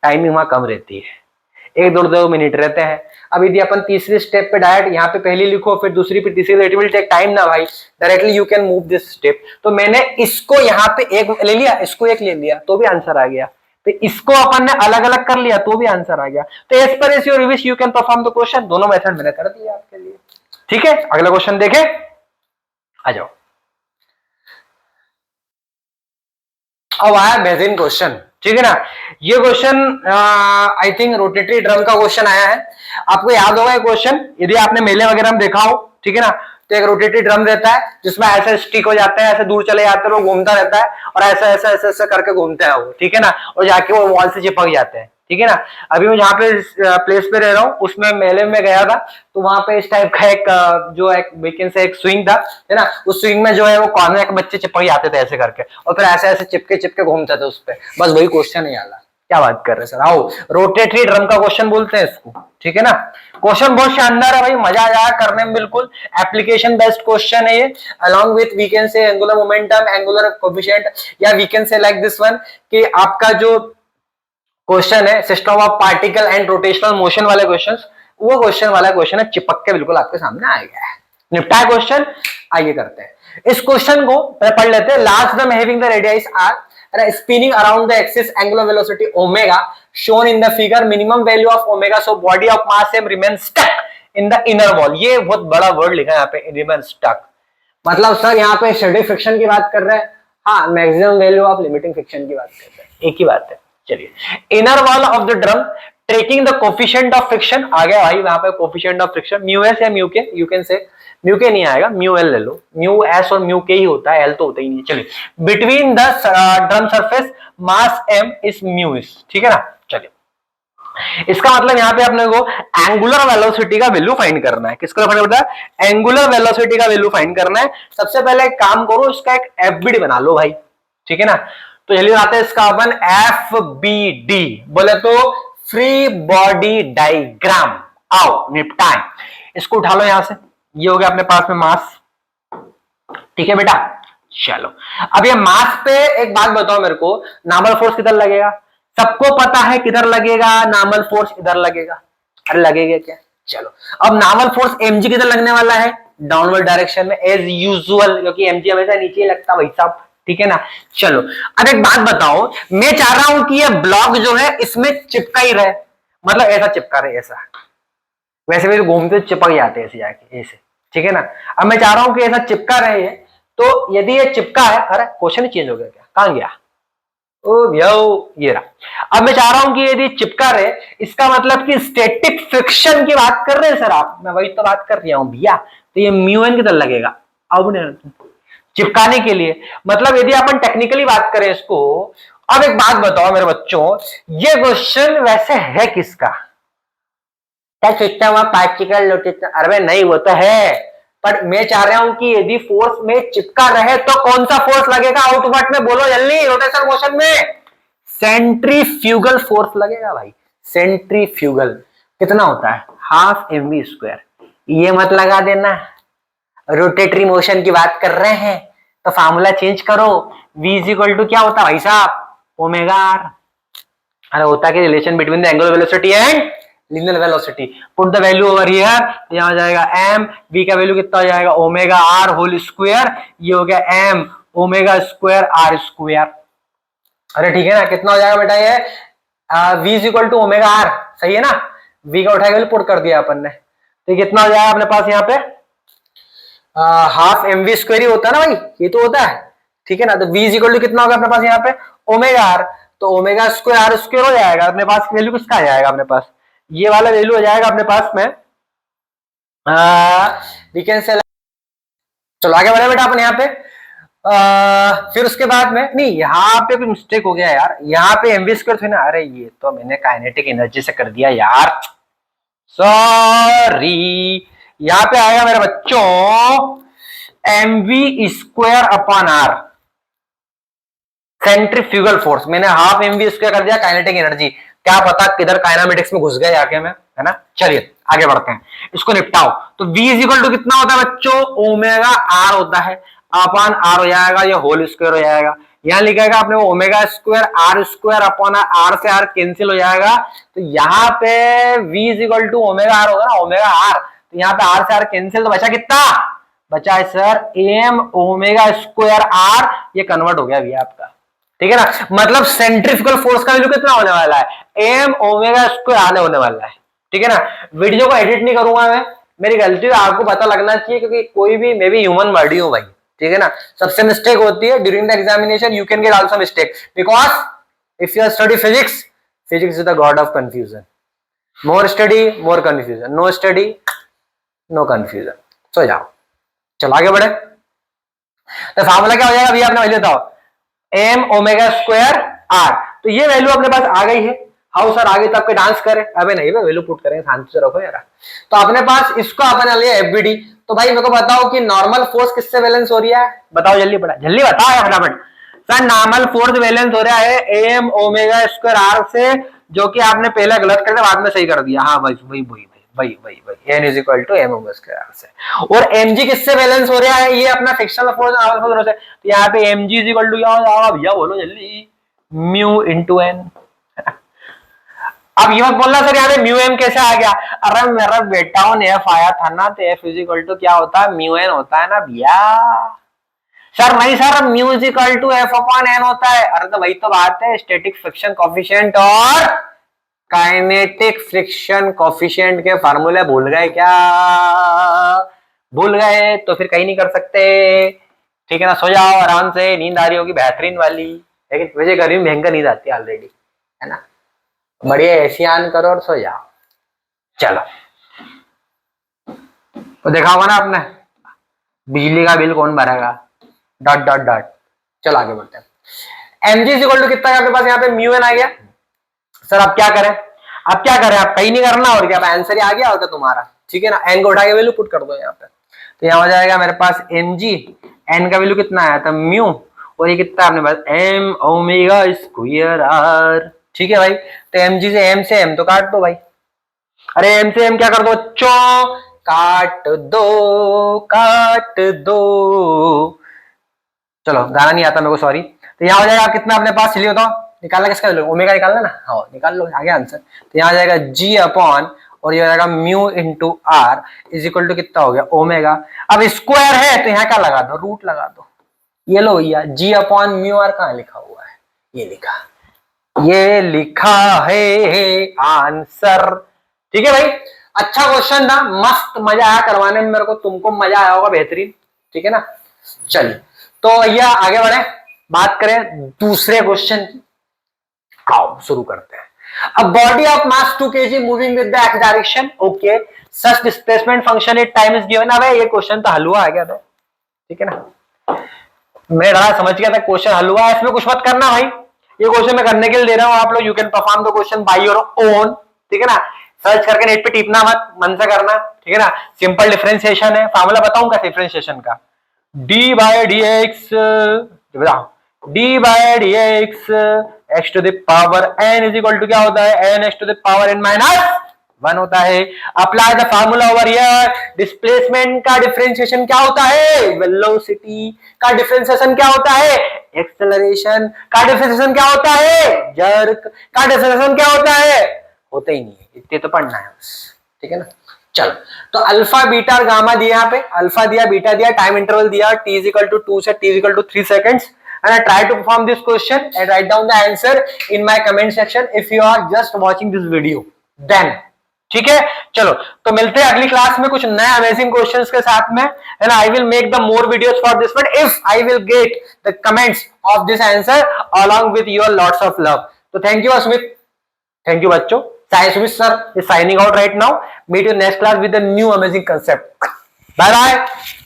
टाइमिंग वहां कम रहती है, 1-2 मिनट रहते हैं। अब यदि अपन तीसरी स्टेप पे डायरेक्ट यहाँ पे पहली लिखो फिर दूसरी फिर तीसरी, इट विल टेक टाइम ना भाई, directly you can move this step. तो मैंने इसको यहाँ पे एक ले लिया, इसको एक ले लिया, तो भी आंसर आ गया, तो इसको अपन ने अलग अलग कर लिया तो भी आंसर आ गया। तो as per as your wish you can perform the question, दोनों मेथड मैंने कर दिया आपके लिए, ठीक है। अगला क्वेश्चन देखे, आ जाओ। अब आया बेसिन क्वेश्चन, ठीक है ना। ये question I think rotatory drum का क्वेश्चन आया है, आपको याद होगा ये क्वेश्चन, यदि आपने मेले वगैरह में देखा हो, ठीक है ना। तो एक रोटेटरी ड्रम रहता है जिसमें ऐसे स्टिक हो जाते हैं, ऐसे दूर चले जाते हैं, वो घूमता रहता है और ऐसा ऐसा ऐसा ऐसा करके घूमता है वो, ठीक है ना, और जाके वो वॉल से चिपक जाते हैं, ठीक है ना। अभी मैं जहाँ पे प्लेस पे रह रहा हूँ उसमें मेले में गया था, तो वहां पे इस टाइप का एक जो एक वीकेंड से एक स्विंग था, है ना, उस स्विंग में जो है वो कॉर्नर के बच्चे चिपक जाते थे ऐसे करके, और फिर ऐसे ऐसे चिपके चिपके घूमते थे उस पर, बस वही क्वेश्चन है यार, क्या बात कर रहे सर। आओ रोटेटरी ड्रम का क्वेश्चन बोलते हैं इसको, ठीक है ना। क्वेश्चन बहुत शानदार है भाई, मजा आ जाएगा करने में, बिल्कुल एप्लीकेशन बेस्ड क्वेश्चन है ये, along with we can say angular momentum, angular coefficient, या we can say like this one कि आपका जो क्वेश्चन है system of particle and rotational motion वाले क्वेश्चंस, वो क्वेश्चन वाला क्वेश्चन है, चिपक के बिल्कुल आपके सामने आएगा, निपटा क्वेश्चन। आइए करते हैं इस क्वेश्चन को, पढ़ लेते हैं। Large drum having the radius R spinning around the axis angular velocity omega shown in the figure, minimum value of omega, so body of mass m remains stuck in the inner wall। ये बहुत बड़ा word लिखा है यहाँ पे, remain stuck, मतलब sir यहाँ पे स्टैटिक फ्रिक्शन की बात कर रहे हैं, हाँ maximum value of limiting friction की बात कर रहे हैं, एक ही बात है। चलिए, inner wall of the drum taking the coefficient of friction आ गया भाई वहां पे coefficient of friction mu S या mu K, you can say mu K नहीं आएगा, म्यू एल ले लो, म्यू एस और म्यू के ही होता है, एल तो होता ही नहीं। चलिए between the drum surface mass M is mu is, ठीक है ना। चलिए इसका मतलब यहाँ पे अपने को एंगुलर वेलोसिटी का वैल्यू फाइंड करना है। किसका फाइंड करना है? एंगुलर वेलोसिटी का वैल्यू फाइंड करना है। सबसे पहले एक काम करो, इसका एक एफबीडी बना लो भाई, ठीक है ना। तो चलिए आते हैं इसका अपन एफबीडी बोले तो फ्री बॉडी डायग्राम। आओ निपटाएं, इसको उठा लो यहां से, ये हो गया अपने पास में मास, ठीक है बेटा। चलो अब ये मास पे एक बात बताओ मेरे को, नॉर्मल फोर्स किधर लगेगा? सबको पता है किधर लगेगा, नॉर्मल फोर्स इधर लगेगा। अरे लगेगा क्या? चलो अब नॉर्मल फोर्स mg किधर लगने वाला है? डाउनवर्ड डायरेक्शन में एज यूजुअल, क्योंकि mg हमेशा नीचे लगता भाई साहब, ठीक है ना। चलो अब एक बात बताओ, मैं चाह रहा हूं कि ये ब्लॉक जो है इसमें चिपका ही रहे, मतलब ऐसा चिपका रहे, ऐसा, वैसे भी घूमते चिपक जाते हैं ऐसे जाके ऐसे, ठीक है ना। अब मैं चाह रहा हूं कि ऐसा चिपका रहे है, तो यदि ये चिपका है, अरे क्वेश्चन चेंज हो गया क्या, कहां गया? ओ ये रहा। अब मैं चाह रहा हूं कि यदि चिपका रहे, इसका मतलब कि स्टैटिक फ्रिक्शन की बात कर रहे हैं सर आप, मैं वही तो बात कर रहा हूं भैया। तो ये म्यू एन किधर लगेगा? अब चिपकाने के लिए, मतलब यदि अपन टेक्निकली बात करें इसको। अब एक बात बताओ मेरे बच्चों, ये क्वेश्चन वैसे है किसका? सिस्टम ऑफ पार्टिकल रोटेशन, अरे नहीं वो तो है, पर मैं चाह रहा हूं कि यदि फोर्स में चिपका रहे तो कौन सा फोर्स लगेगा आउटवर्ड में, बोलो जल्दी, रोटेशन मोशन में सेंट्रीफ्यूगल फोर्स लगेगा भाई। सेंट्रीफ्यूगल कितना होता है? Half mv square. ये मत लगा देना, रोटेटरी मोशन की बात कर रहे हैं तो फार्मूला चेंज करो, v इज इक्वल टू क्या होता है भाई साहब? Omega R. अरे होता है कि relation between the angular velocity and linear velocity. Put the value over here, तो यहां हो जाएगा m, v का वैल्यू कितना हो जाएगा? ओमेगा r होल स्क्वायर, ये हो गया m omega square r square. अरे ठीक है ना, कितना हो जाएगा बेटा ये? v is equal to omega r, सही है ना। v का उठाया वैल्यू पुट कर दिया अपन ने, तो कितना हो जाएगा अपने पास यहाँ पे? हाफ mv स्क्वायर ही होता है ना भाई, ये तो होता है, ठीक है ना। तो v इज इक्वल टू कितना होगा अपने पास यहाँ पे? ओमेगा r, तो ओमेगा स्क्वायर आर स्क्वायर हो जाएगा अपने पास। वैल्यू किसका आ जाएगा अपने पास? ये वाला वैल्यू हो जाएगा अपने पास में, वी कैन से। चलो आगे बढ़े बेटा अपन यहाँ पे। फिर उसके बाद में, नहीं यहाँ पे भी मिस्टेक हो गया यार, यहाँ पे mv स्क्वायर थे ना, अरे ये तो मैंने काइनेटिक एनर्जी से कर दिया यार, सॉरी। यहाँ पे आएगा मेरे बच्चों mv square upon R, centrifugal force. मैंने हाफ mv स्क्वायर कर दिया काइनेटिक एनर्जी, क्या पता किधर काइनेमेटिक्स में घुस गए आके में, है ना। चलिए आगे बढ़ते हैं, इसको निपटाओ। तो v इज इक्वल टू कितना होता है बच्चों? ओमेगा आर होता है, अपॉन आर हो जाएगा, ये होल स्क्वायर हो जाएगा। यहां लिखेगा आपने omega square R square upon R से आर कैंसिल हो जाएगा, तो यहाँ पे v is equal to omega R होगा ना, ओमेगा आर, तो यहाँ पे आर से आर कैंसिल, तो बचा कितना? बचा है sir M omega square R, ये कन्वर्ट हो गया v आपका, ठीक है ना। मतलब सेंट्रीफ्यूगल फोर्स का वैल्यू कितना होने वाला है? एम ओमेगा स्क्वायर आर होने वाला है, ठीक है ना। वीडियो को एडिट नहीं करूंगा मैं, मेरी गलती है, आपको पता लगना चाहिए, क्योंकि कोई भी, मैं भी ह्यूमन बॉडी हूं भाई, ठीक है ना। सबसे मिस्टेक होती है during the examination, you can get also mistake, because if you study physics, physics is the god of confusion. More study more confusion, no study no confusion. सो जाओ, चलो आगे बढ़े। तो फार्मूला क्या हो जाएगा भैया, आपने वैल्यू बताओ, एम ओमेगा स्क्वायर आर। तो ये वैल्यू अपने पास आ गई है। हाउ सर आगे तक के डांस करें? अबे नहीं भाई, वैल्यू पुट करेंगे, शांति से रखो यार। तो अपने पास इसको अपने लिया एफबीडी। तो भाई मेरे को बताओ कि नॉर्मल फोर्स किससे बैलेंस हो रही है? बताओ जल्दी, बड़ा जल्दी बताओ फटाफट। सर नॉर्मल फोर्स बैलेंस हो रहा है एम ओमेगा स्क्वायर आर से, जो कि आपने पहले गलत कर दिया, बाद में सही कर दिया। हाँ भाई वही वही वही वही वही, n is equal to M omega square R से। और mg किससे बैलेंस हो रहा है? ये अपना फ्रिक्शनल फोर्स नॉर्मल फोर्स है। तो यहाँ पे mg इज इक्वल टू क्या हो जाएगा भैया, बोलो जल्दी, म्यू इनटू n। अब ये मत बोलना सर यहाँ पे म्यू एम कैसे आ गया? अरे मेरा बेटा ने एफ आया था ना, तो एफ इज इक्वल टू क्या होता है? म्यू एन होता है ना भैया। सर नहीं sir, mu is equal to F upon N होता है। अरे तो वही तो बात है, स्टैटिक फ्रिक्शन कोएफिशिएंट और काइनेटिक फ्रिक्शन कोएफिशिएंट के फार्मूले भूल गए क्या? भूल गए तो फिर कहीं नहीं कर सकते, ठीक है ना। सो जाओ आराम से, नींद आ रही होगी बेहतरीन वाली, लेकिन वैसे गर्मी में भयंकर नींद आती है ऑलरेडी, है ना। बढ़िया एसी ऑन करो और सो जाओ। चलो तो देखा होगा ना आपने, बिजली का बिल कौन भरेगा, डॉट डॉट डॉट। चलो आगे बढ़ते हैं। एम जी इक्वल टू कितना है आपके पास यहाँ पे, म्यू एन आ गया। सर अब क्या करें, अब क्या करें, आप कहीं नहीं करना और क्या, आंसर ही आ गया होगा तुम्हारा, ठीक है ना। एन को उठा के वैल्यू पुट कर दो यहाँ पे, तो यहाँ हो जाएगा मेरे पास एम जी, एन का वैल्यू कितना आया था म्यू, और ये कितना अपने पास एम ओमेगा स्क्वायर आर, ठीक है भाई। तो एम जी से एम तो काट दो भाई, अरे एम से एम क्या कर दो बच्चों, काट दो काट दो। चलो गाना नहीं आता मेरे को, सॉरी। तो यहाँ हो जाएगा कितना अपने पास, चलिए बताओ निकालना किसका, ओमेगा निकालना ना, हाँ निकाल लो, आ गया आंसर। तो यहाँ आ जाएगा जी अपॉन, और ये हो जाएगा mu into R is equal to कितना हो गया ओमेगा। अब स्क्वायर है तो यहाँ क्या लगा दो, रूट लगा दो। ये लो भैया, जी अपॉन म्यू आर कहाँ लिखा हुआ है, ये लिखा है आंसर, ठीक है भाई। अच्छा क्वेश्चन था, मस्त मजा आया करवाने में मेरे को, तुमको मजा आया होगा बेहतरीन, ठीक है ना। चलिए तो भैया आगे बढ़े, बात करें दूसरे क्वेश्चन की, आओ शुरू करते हैं। A body of mass 2 kg moving with the x direction, okay, such displacement function at time is given। अब ये क्वेश्चन तो हलवा आ गया था, ठीक है ना, मैं रहा समझ गया था क्वेश्चन हलवा है, इसमें कुछ मत करना भाई, ये क्वेश्चन मैं करने के लिए दे रहा हूं, आप लोग you can perform the question by your own, ठीक है ना। सर्च करके नेट पे टिपना मत, मन से करना, ठीक है ना। सिंपल डिफरेंशिएशन है, फार्मूला बताऊं क्या डिफरेंशिएशन का, डी बाय डी एक्स, बताओ d by d x x to the power n is equal to क्या होता है, n x to the power n minus 1 होता है। Apply the formula over here, displacement का डिफरेंशिएशन क्या होता है, वेलोसिटी का डिफरेंशिएशन क्या होता है, एक्सेलरेशन का डिफरेंशिएशन क्या होता है, जर्क का डिफरेंशिएशन क्या होता है, होता ही नहीं है, इतने तो पढ़ना है बस, ठीक है ना। चलो तो अल्फा बीटा और गामा दिया, यहाँ पे अल्फा दिया बीटा दिया, टाइम इंटरवल दिया t is equal to 2 से t is equal to 3 seconds, and I try to perform this question and write down the answer in my comment section if you are just watching this video then, ठीक है। चलो तो मिलते हैं अगली class में कुछ नए अमेजिंग क्वेश्चंस के साथ में, and I will make the more videos for this one if I will get the comments of this answer along with your lots of love। तो thank you Asmit, thank you बच्चों। Sumit sir is signing out right now. Meet you next class with a new amazing concept. Bye bye.